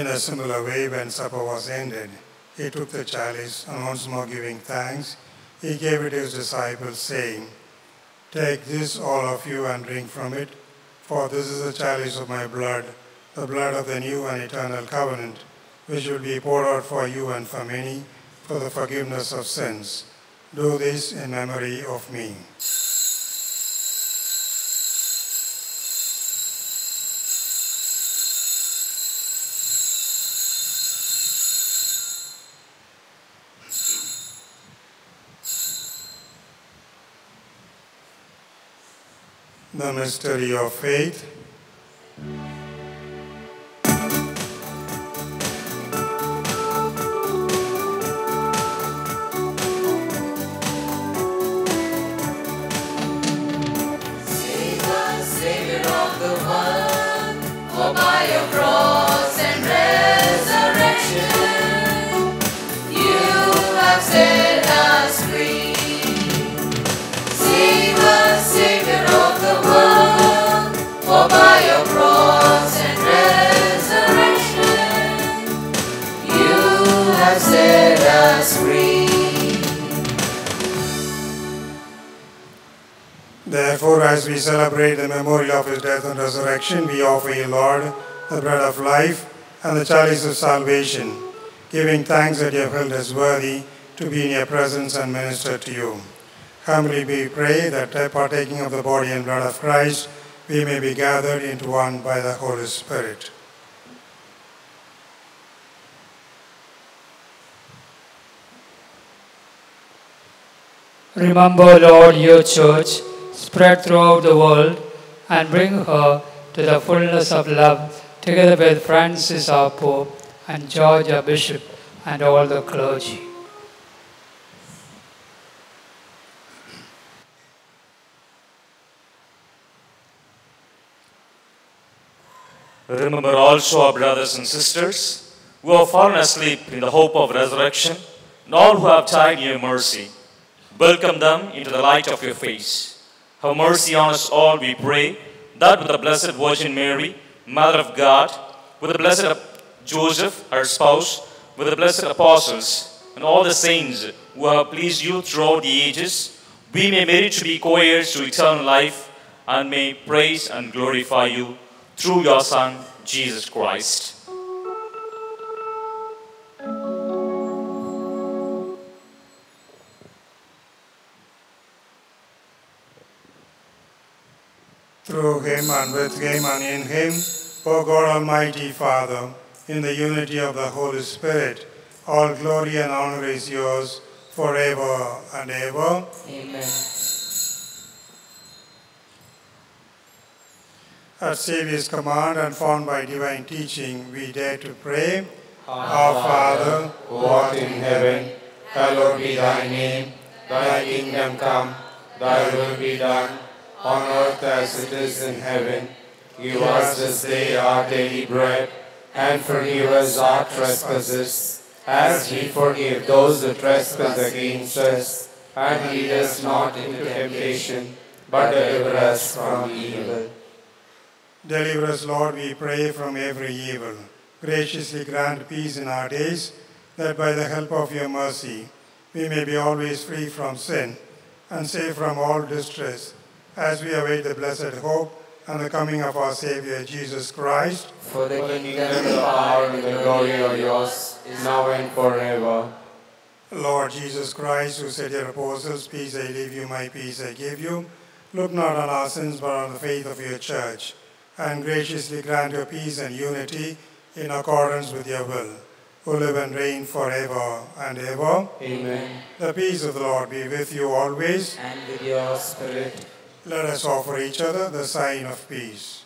In a similar way, when supper was ended, he took the chalice, and once more giving thanks, he gave it to his disciples, saying, "Take this, all of you, and drink from it, for this is the chalice of my blood, the blood of the new and eternal covenant, which will be poured out for you and for many for the forgiveness of sins. Do this in memory of me." The mystery of faith. Save us, Savior of the world, for by your cross and resurrection, you have set us free. Save us, Savior of the world, for by your cross and resurrection, you have set us free. Therefore, as we celebrate the memorial of his death and resurrection, we offer you, Lord, the bread of life and the chalice of salvation, giving thanks that you have held us worthy to be in your presence and minister to you. Humbly we pray that partaking of the body and blood of Christ, we may be gathered into one by the Holy Spirit. Remember, Lord, your church spread throughout the world and bring her to the fullness of love, together with Francis our Pope and George our Bishop and all the clergy. Remember also our brothers and sisters who have fallen asleep in the hope of resurrection, and all who have died in your mercy. Welcome them into the light of your face. Have mercy on us all, we pray, that with the Blessed Virgin Mary, Mother of God, with the Blessed Joseph, her spouse, with the blessed apostles, and all the saints who have pleased you throughout the ages, we may merit to be co-heirs to eternal life, and may praise and glorify you through your Son, Jesus Christ. Through him and with him and in him, O God Almighty Father, in the unity of the Holy Spirit, all glory and honor is yours forever and ever. Amen. At Saviour's command and formed by divine teaching, we dare to pray. Our Father, who art in heaven, hallowed be thy name. Thy kingdom come, thy will be done, on earth as it is in heaven. Give us this day our daily bread, and forgive us our trespasses, as we forgive those who trespass against us. And lead us not into temptation, but deliver us from evil. Deliver us, Lord, we pray, from every evil. Graciously grant peace in our days, that by the help of your mercy we may be always free from sin and safe from all distress, as we await the blessed hope and the coming of our Savior Jesus Christ. For the kingdom, the power, and the glory are yours, now and forever. Lord Jesus Christ, who said to your apostles, peace I leave you, my peace I give you, look not on our sins, but on the faith of your church, and graciously grant your peace and unity in accordance with your will, who live and reign forever and ever. Amen. The peace of the Lord be with you always. And with your spirit. Let us offer each other the sign of peace.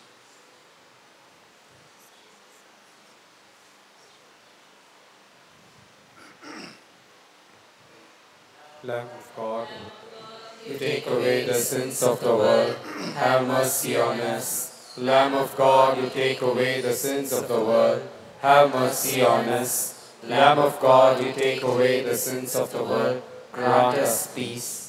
Lamb of God, you take away the sins of the world, have mercy on us. Lamb of God, you take away the sins of the world, have mercy on us. Lamb of God, you take away the sins of the world, grant us peace.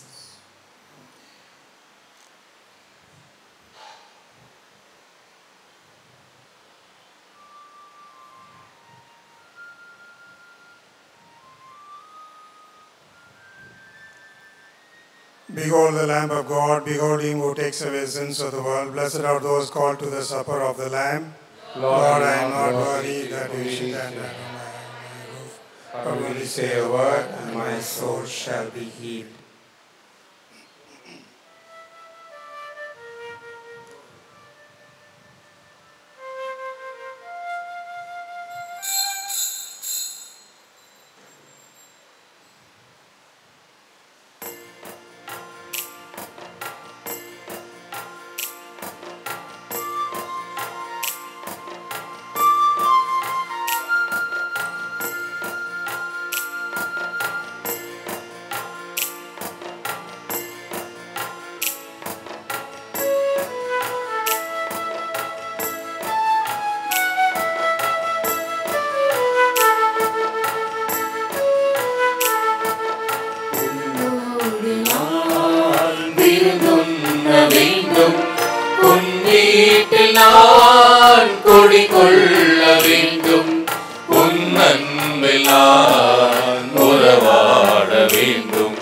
Behold the Lamb of God, behold him who takes away the sins of the world. Blessed are those called to the supper of the Lamb. Lord, I am not worthy that you should enter under my roof, but only say a word, and my soul shall be healed. நான் குடிகொள்ள வேண்டும் உன் அன்பில் நான் உறவாட வேண்டும்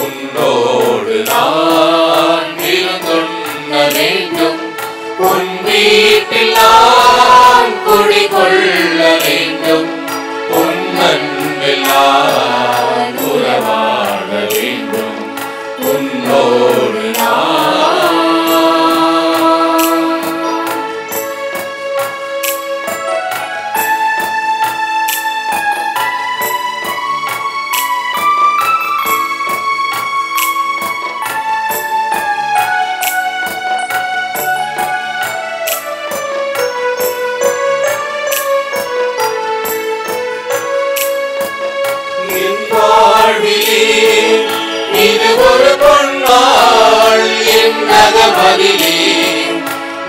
உன்னோடு நான் இருந்துண்ண வேண்டும் உன் வீட்டில் நான் குடிகொள்ள வேண்டும் உன் அன்பில் நான் வாழ்விலே இது ஒரு பொன்னாள் என் நகமதிலே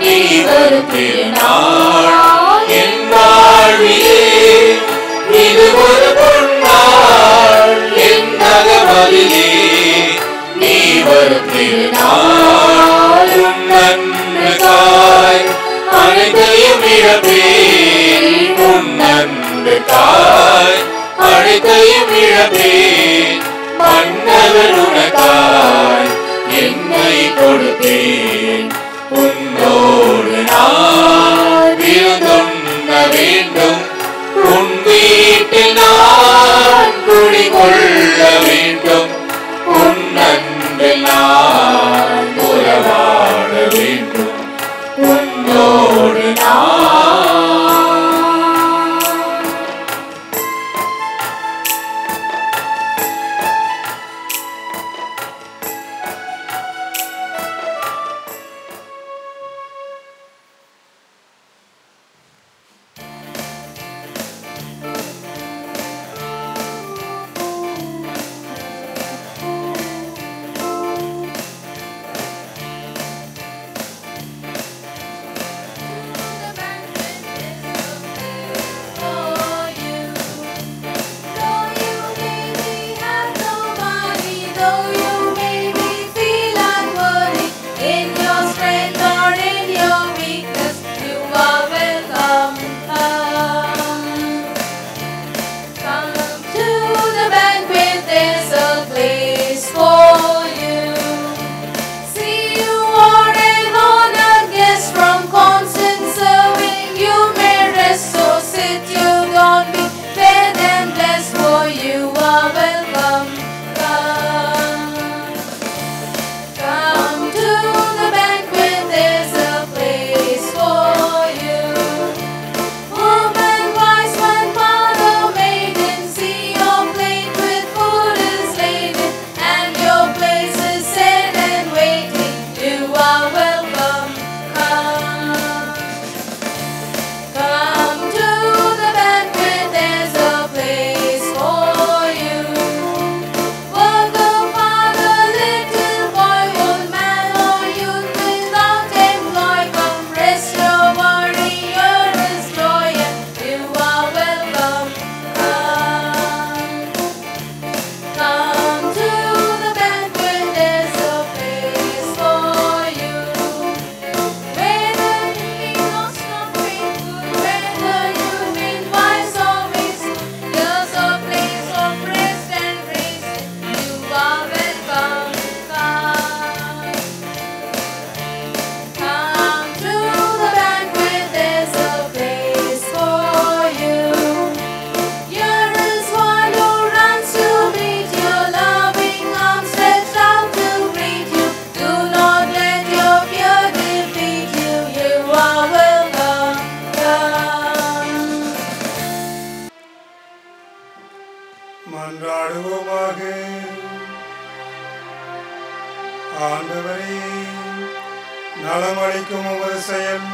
நீ வரும் திருநாள் என் வாழ்விலே இது ஒரு பொன்னாள் என் நகமதிலே நீ வரும் திருநாள் உன் நன்மைக்காய் அனைத்தையும் இழப்பேன் உன் நன்மைக்காய் அனைத்தையும் இழப்பேன் மன்னவன் உனக்காய் என்னை கொடுத்தேன் உன்னோடு நான் விருந்துண்ண வேண்டும் உன் வீட்டில் நான் குடிகொள்ள வேண்டும் உன் அன்பில் நான் உறவாட வேண்டும் உன்னோடு நான் மன்றாடுவோமாக. ஆண்டவரே, நலமளிக்கும் உமது செயல்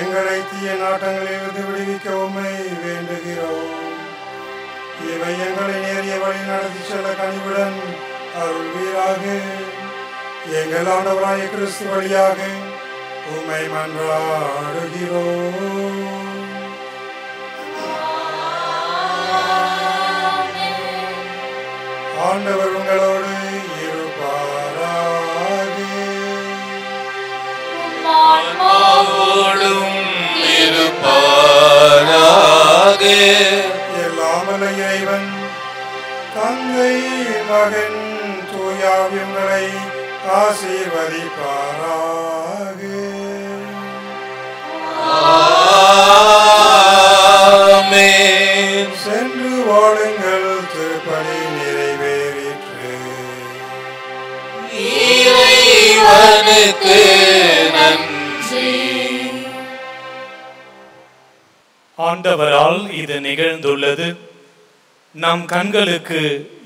எங்களை தீய நாட்டங்களிலிருந்து விடுவிக்க உம்மை வேண்டுகிறோம். இவை எங்களை நேரிய வழி நடத்தி செல்ல கனிவுடன் அருள்வீராக. எங்கள் ஆண்டவராய கிறிஸ்து வழியாக உம்மை மன்றாடுகிறோம். ஆண்டவர் உங்களோடு இருப்பாராக. ஆன்மாவோடும் இருப்பாராக. எல்லாம் வல்ல இறைவன் தந்தை மகன் தூயாவி உங்களை ஆசீர்வதிப்பாராக. ஆமென். சென்று வாழுங்கள், திருப்பலி நிறைவேறிற்று. இறைவனுக்கு நன்றி. ஆண்டவரால் இது நிகழ்ந்துள்ளது, நம் கண்களுக்கு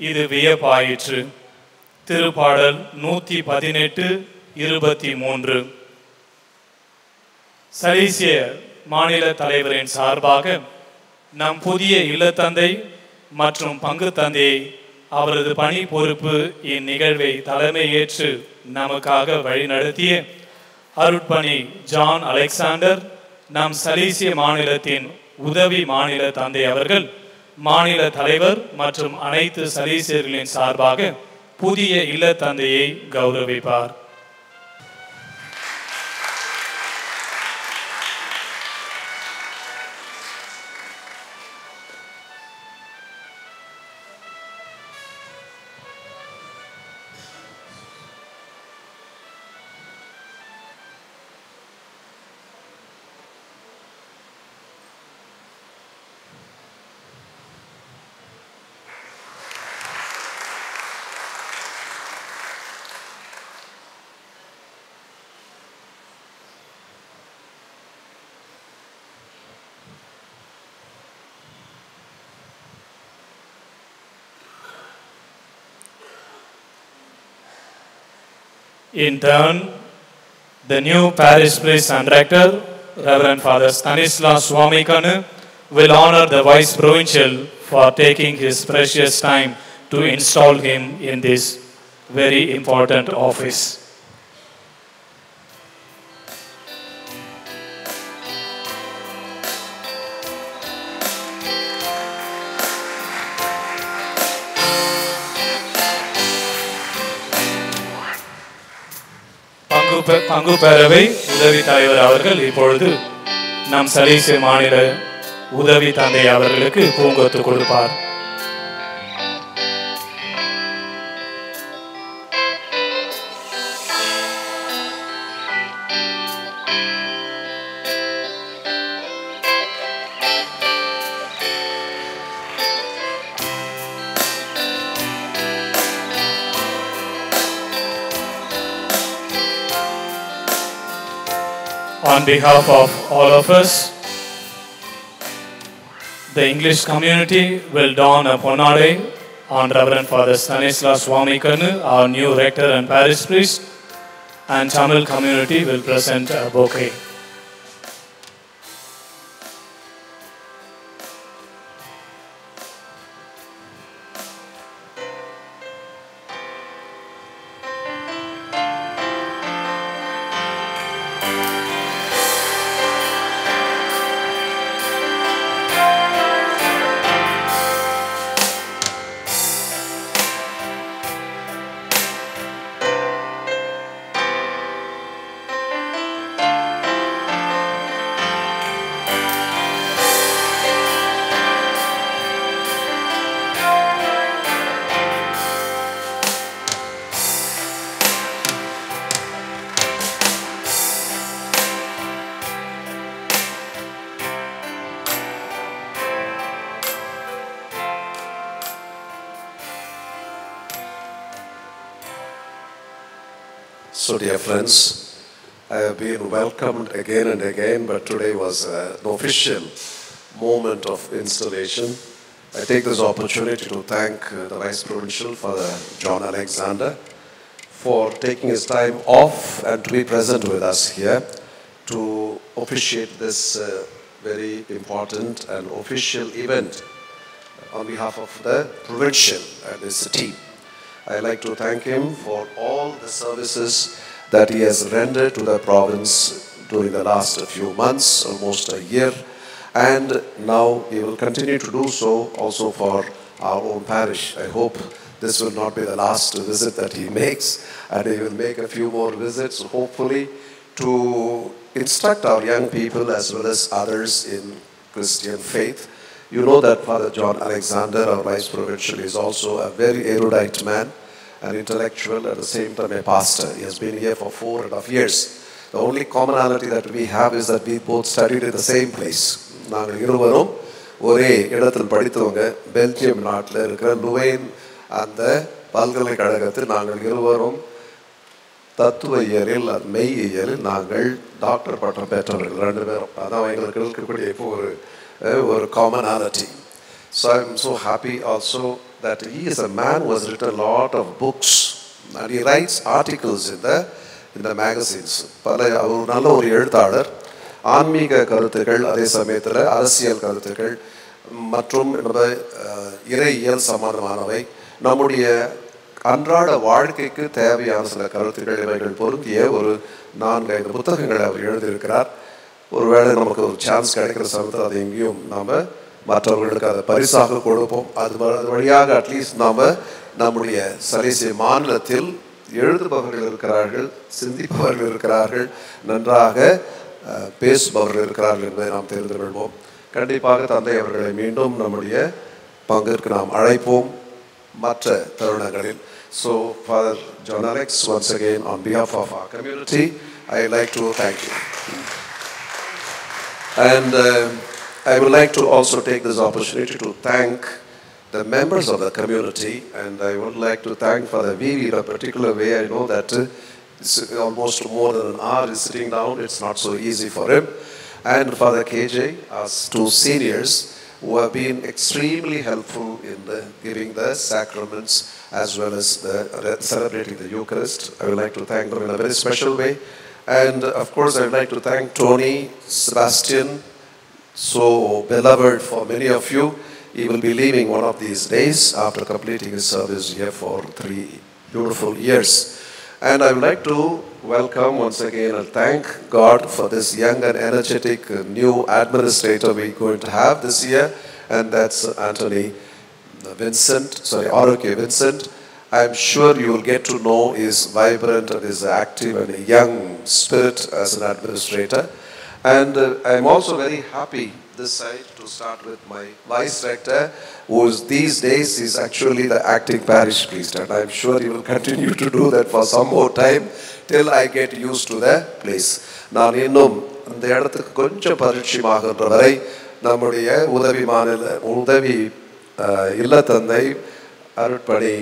இது வியப்பாயிற்று. திருப்பாடல் 118:23. சலீசிய மாநில தலைவரின் சார்பாக நம் புதிய இல்லத்தந்தை மற்றும் பங்கு தந்தையை அவரது பணி பொறுப்பு இந்நிகழ்வை தலைமை ஏற்று நமக்காக வழிநடத்திய அருட்பணி ஜான் அலெக்சாண்டர், நம் சலீசிய மாநிலத்தின் உதவி மாநில தந்தை அவர்கள் மாநில தலைவர் மற்றும் அனைத்து சலீசியர்களின் சார்பாக புதிய இல்ல தந்தையை கௌரவிப்பார். In turn, the new parish priest and rector, Reverend Father Stanislas Swamikanu, will honor the Vice Provincial for taking his precious time to install him in this very important office. பங்கு பேரவை உதவி தலைவர் அவர்கள் இப்பொழுது நம் சலீசிய மாநில உதவி தந்தை அவர்களுக்கு பூங்கொத்து கொடுப்பார். On behalf of all of us, the English community will don a ponade on Reverend Father Stanislas Swamikanu, our new rector and parish priest, and Tamil community will present a bouquet. So dear friends, I have been welcomed again and again, but today was an official moment of installation. I take this opportunity to thank the Vice Provincial, Father John Alexander, for taking his time off and to be present with us here to officiate this very important and official event on behalf of the Provincial and his team. I'd like to thank him for all the services that he has rendered to the province during the last few months, almost a year, and now he will continue to do so also for our own parish. I hope this will not be the last visit that he makes, and he will make a few more visits, hopefully, to instruct our young people as well as others in Christian faith. You know that Father John Alexander, our Vice Provincial, is also a very erudite man, an intellectual, at the same time a pastor. He has been here for 4.5 years. The only commonality that we have is that we both studied in the same place. நாங்கள் இருவரும் ஒரே இடத்தில் படித்தவங்க. Belgium நாட்டில் இருக்கிற லுவைன் அந்த பல்கலைக்கழகத்தில் நாங்கள் இருவரும் தத்துவயியலில் மெய்யியலில் நாங்கள் டாக்டர் பட்டம் பெற்றவர்கள் 2 பேரும். அதான் எங்களுக்கு இருக்கக்கூடிய இப்போ ஒரு commonality. So I'm so happy also that he is a man who has written a lot of books and he writes articles in the magazines. அவர் நல்ல ஒரு எழுத்தாளர். ஆன்மீக கருத்துக்கள், அதே சமயத்தில் அரசியல் கருத்துக்கள் மற்றும் இறையியல் சம்பந்தமானவை நம்முடைய அன்றாட வாழ்க்கைக்கு தேவையான சில கருத்துக்கள் இவைகள் பொருந்திய ஒரு 4-5 புத்தகங்களை அவர் எழுதியிருக்கிறார். ஒருவேளை நமக்கு ஒரு சான்ஸ் கிடைக்கிற சமயத்தில் அதை எங்கேயும் நாம் மற்றவர்களுக்கு அதை பரிசாக கொடுப்போம். அது வழியாக அட்லீஸ்ட் நாம் நம்முடைய சலேசிய மாநிலத்தில் எழுதுபவர்கள் இருக்கிறார்கள், சிந்திப்பவர்கள் இருக்கிறார்கள், நன்றாக பேசுபவர்கள் இருக்கிறார்கள் என்பதை நாம் தெரிந்து கொள்வோம். கண்டிப்பாக தந்தை அவர்களை மீண்டும் நம்முடைய பங்கிற்கு நாம் அழைப்போம் மற்ற தருணங்களில். So, Father John Alex, once again on behalf of our community, I would like to thank you. And I would like to also take this opportunity to thank the members of the community, and I would like to thank Father Vivi in a particular way. I know that it's almost more than an hour is sitting down. It's not so easy for him. And Father KJ, as 2 seniors who have been extremely helpful in giving the sacraments as well as celebrating the Eucharist. I would like to thank them in a very special way. And of course, I would like to thank Tony, Sebastian, so beloved for many of you. He will be leaving one of these days after completing his service here for 3 beautiful years. And I would like to welcome once again and thank God for this young and energetic new administrator we're going to have this year, and that's Aroke Vincent. I'm sure you will get to know his vibrant and his active and young spirit as an administrator. And I'm also very happy this side to start with my vice rector, who is these days is actually the acting parish priest, and I'm sure he will continue to do that for some more time till I get used to the place. நான் இன்னும் அந்த இடத்துக்கு கொஞ்சம் பரிச்சயமாகின்ற வரை நம்முடைய உதவி இல்லத்தந்தை அருட்பணி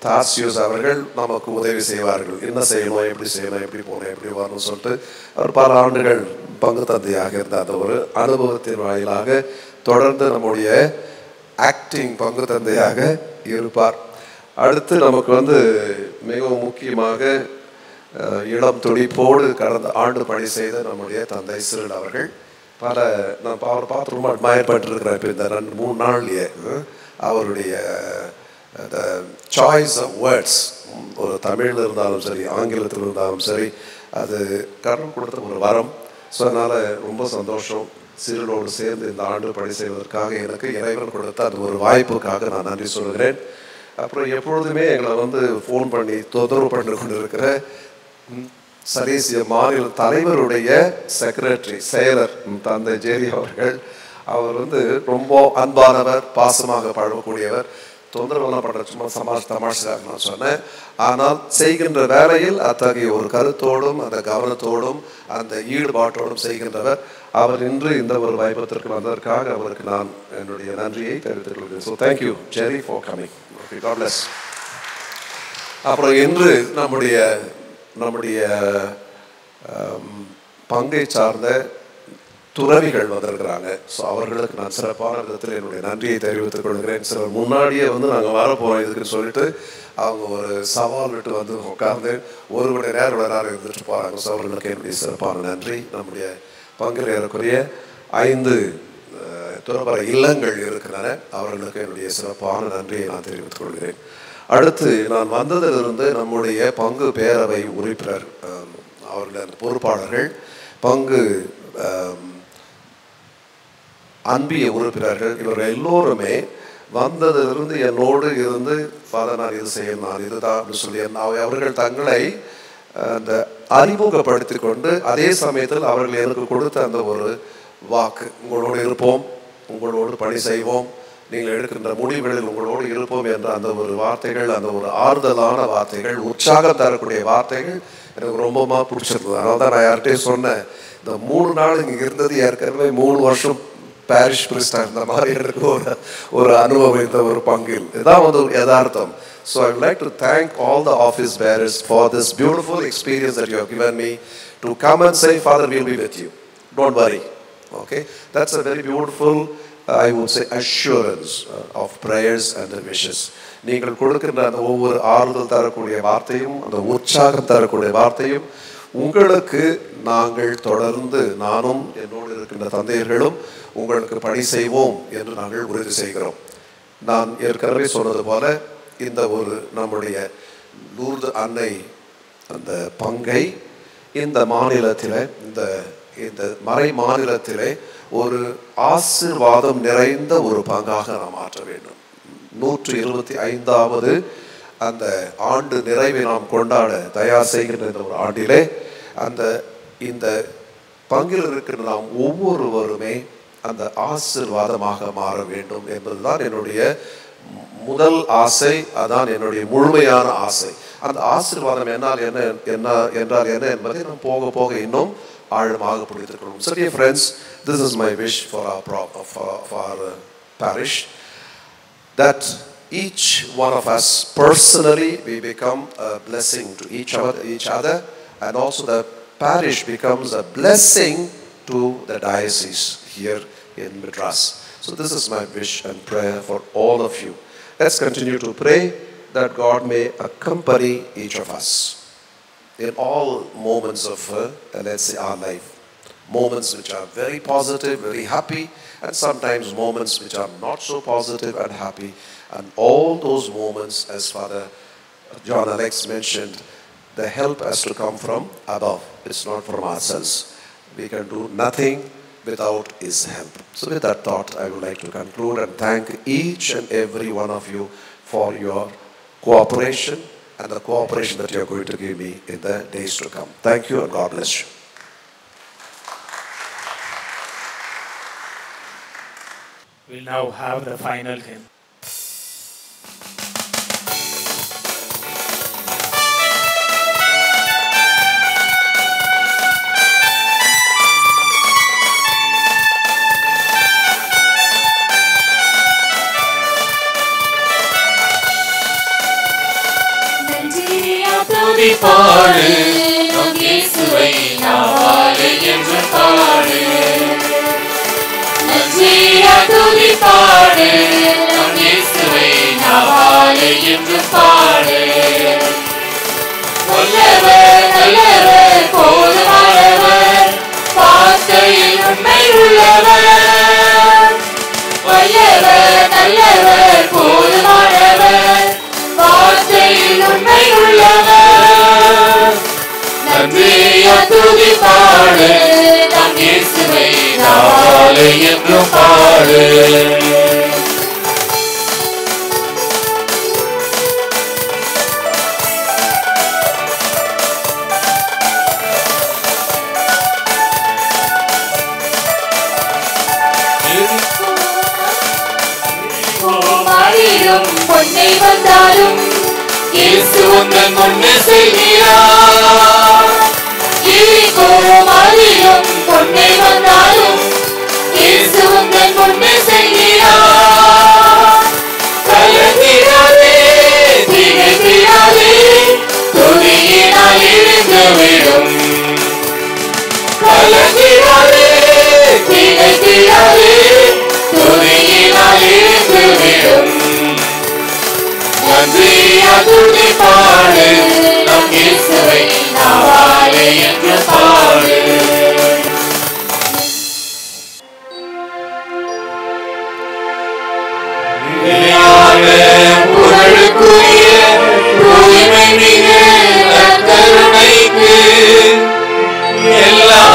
தாசியோஸ் அவர்கள் நமக்கு உதவி செய்வார்கள். என்ன செய்யணும், எப்படி செய்யணும், எப்படி போகணும், எப்படி வரணும்னு சொல்லிட்டு அவர் பல ஆண்டுகள் பங்கு தந்தையாக இருந்த அந்த ஒரு அனுபவத்தின் வாயிலாக தொடர்ந்து நம்முடைய ஆக்டிங் பங்கு தந்தையாக இருப்பார். அடுத்து நமக்கு மிகவும் முக்கியமாக இளம் துடிப்போடு கடந்த ஆண்டு பணி செய்த நம்முடைய தந்தை சிறில் அவர்கள் நான் அவர் பார்த்து ரொம்ப அட்மயர் பண்ணிருக்கிறேன். இப்போ இந்த 2-3 நாள்லேயே அவருடைய சாய்ஸ் ஆஃப் வேர்ட்ஸ், ஒரு தமிழில் இருந்தாலும் சரி ஆங்கிலத்தில் இருந்தாலும் சரி, அது கடவுள் கொடுத்த ஒரு வரம். ஸோ அதனால் ரொம்ப சந்தோஷம். சிறிலோடு சேர்ந்து இந்த ஆண்டு பணி செய்வதற்காக எனக்கு இறைவன் கொடுத்த அந்த ஒரு வாய்ப்புக்காக நான் நன்றி சொல்கிறேன். அப்புறம் எப்பொழுதுமே எங்களை ஃபோன் பண்ணி தொந்தரவு பண்ணி கொண்டு இருக்கிற சலேசிய மாநில தலைவருடைய செக்ரட்டரி செயலர் தந்தை ஜேரி அவர்கள், அவர் ரொம்ப அன்பானவர், பாசமாக பழகக்கூடியவர். தொந்தரவுலாம் பண்ணுற சும்மா தமாஷாக நான் சொன்னேன். ஆனால் செய்கின்ற வேலையில் அத்தகைய ஒரு கருத்தோடும் அந்த கவனத்தோடும் அந்த ஈடுபாட்டோடும் செய்கின்றவர். அவர் இன்று இந்த ஒரு வைபத்திற்கு வந்ததற்காக அவருக்கு நான் என்னுடைய நன்றியை தெரிவித்துக் கொள்கிறேன். So thank you Jerry for coming. Okay, god bless. அப்புறம் இன்று நம்முடைய பங்கை சார்ந்த துறவிகள் வந்திருக்கிறாங்க. ஸோ அவர்களுக்கு நான் சிறப்பான விதத்தில் என்னுடைய நன்றியை தெரிவித்துக் கொள்கிறேன். சிலர் முன்னாடியே நாங்கள் வரப்போகிறோம் இதுக்குன்னு சொல்லிட்டு அவங்க ஒரு சவால் விட்டு உட்கார்ந்து 1 மணி நேரம் இருந்துட்டு போகிறாங்க. ஸோ அவர்களுக்கு என்னுடைய சிறப்பான நன்றி. நம்முடைய பங்கில் ஏறக்குறைய 5 துறவற இல்லங்கள் இருக்கின்றன. அவர்களுக்கு என்னுடைய சிறப்பான நன்றியை நான் தெரிவித்துக் கொள்கிறேன். அடுத்து நான் வந்ததிலிருந்து நம்முடைய பங்கு பேரவை உறுப்பினர் அவர்களுடைய பொறுப்பாளர்கள், பங்கு அன்பிய உறுப்பினர்கள், இவர்கள் எல்லோருமே வந்ததிலிருந்து என்னோடு இருந்து ஃபாதர் நான் இது செய்யணும், நான் இதுதான் அப்படின்னு சொல்லி அவர்கள் தங்களை அந்த அறிமுகப்படுத்தி கொண்டு அதே சமயத்தில் அவர்கள் எனக்கு கொடுத்த அந்த ஒரு வாக்கு, உங்களோடு இருப்போம், உங்களோடு பணி செய்வோம், நீங்கள் எடுக்கின்ற முடிவுகளில் உங்களோடு இருப்போம் என்ற அந்த ஒரு வார்த்தைகள், அந்த ஒரு ஆறுதலான வார்த்தைகள், உற்சாகம் தரக்கூடிய வார்த்தைகள் எனக்கு ரொம்பமாக பிடிச்சிருந்தது. அதனால தான் நான் யார்கிட்டையும் சொன்னேன், இந்த 3 நாள் இங்கே இருந்தது ஏற்கனவே 3 வருஷம் பாரிஷ் பிரிஸ்டாக இருந்த மாதிரி எனக்கு ஒரு அனுபவம் இந்த ஒரு பங்கில். இதுதான் ஒரு யதார்த்தம். So I would like to thank all the office bearers for this beautiful experience that you have given me to come and say, Father, we'll be with you. Don't worry. Okay? That's a very beautiful, I would say, assurance of prayers and wishes. நீங்கள் கொடுக்கின்ற அந்த ஒவ்வொரு ஆறுதல் தரக்கூடிய வார்த்தையும் அந்த உற்சாகம் தரக்கூடிய வார்த்தையும் உங்களுக்கு நாங்கள் தொடர்ந்து, நானும் என்னோடு இருக்கின்ற தந்தையர்களும் உங்களுக்கு பணி செய்வோம் என்று நாங்கள் உறுதி செய்கிறோம். நான் ஏற்கனவே சொன்னது போல இந்த ஒரு நம்முடைய லூர்து அன்னை அந்த பங்கை இந்த மாநிலத்திலே இந்த மறை மாநிலத்திலே ஒரு ஆசீர்வாதம் நிறைந்த ஒரு பங்காக நாம் மாற்ற வேண்டும். 125வது அந்த ஆண்டு நிறைவை நாம் கொண்டாட தயார் செய்கின்ற இந்த ஒரு ஆண்டிலே இந்த பங்கில் இருக்கிற நாம் ஒவ்வொருவருமே அந்த ஆசீர்வாதமாக மாற வேண்டும் என்பதுதான் என்னுடைய முதல் ஆசை. அதான் என்னுடைய முழுமையான ஆசை. அந்த ஆசீர்வாதம் என்றால் என்ன என்பதை நாம் போக போக இன்னும் ஆழமாக புரிந்துக்கொள்ளும். So dear friends, this is my wish for our parish, that each one of us personally we become a blessing to each other, and also the parish becomes a blessing to the diocese here in Madras. So this is my wish and prayer for all of you. Let's continue to pray that God may accompany each of us in all moments of let's say our life. Moments which are very positive, very happy, and sometimes moments which are not so positive and happy. And all those moments, as Father John Alex mentioned, the help has to come from above. It's not from ourselves. We can do nothing without His help. So with that thought, I would like to conclude and thank each and every one of you for your cooperation and the cooperation that you are going to give me in the days to come. Thank you and God bless you. We'll now have the final hymn. பாடு நம் இயேசுவை நாவாலே என்று பாடு. நன்றியா துதி பாடு நம் இயேசுவை நாவாலே என்று பாடு. வல்லவர் நல்லவர் போதுமானவர் வார்த்தையில் உண்மை உள்ளவர். வல்லவர் நல்லவர் போதுமானவர் வார்த்தையில் உண்மை உள்ளவர். நன்றியா துதி பாடு நம் இயேசுவை நாவாலே என்று பாடு. பொன்னை வந்தாலும் இயேசு உந்தன் முன்னே செல்கிறார். கோமாரியும் பொன்னை வந்தாலும் இயேசு உந்தன் முன்னே செல்கிறார். கலங்கிறாதே திகைக்கிறாதே துதியினால் எழுந்து விடும். கலங்கிறாதே திகைக்கிறாதே துதியினால் எழுந்து விடும். நன்றியா துதி பாடு நம் இயேசுவை நாவாலே என்று பாடு. புகழுக்குரிய தூய்மை மிகு கருணைக்கு எல்லா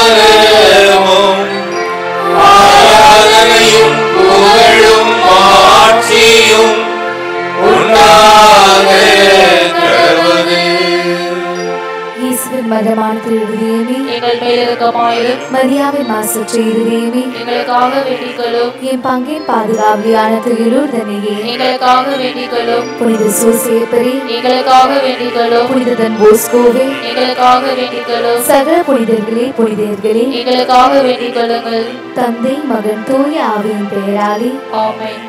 காலமும் ஆராதனையும் புகழும் ஆட்சியும் உண்டாக கடவுளே. இயேசுவின் மதமான திருவிழியமே எங்கள் மேல் இரக்கமாயிரும். மரியாவின் மாசற்ற இருதயமே எங்களுக்காக வேண்டிக்கொள்ளும். என் பங்கின் பாதுகாவலியான திருலூர்தனையே எங்களுக்காக வேண்டிக்கொள்ளும். புனித சூசேப்பரே எங்களுக்காக வேண்டிக்கொள்ளும். புனித தன் போஸ்கோவே எங்களுக்காக வேண்டிக்கொள்ளும். சகல புனிதர்களே புனிதர்களே எங்களுக்காக வேண்டிக்கொள்ளுங்கள். தந்தை மகன் தூய ஆவியின் பெயராலே ஆமென்.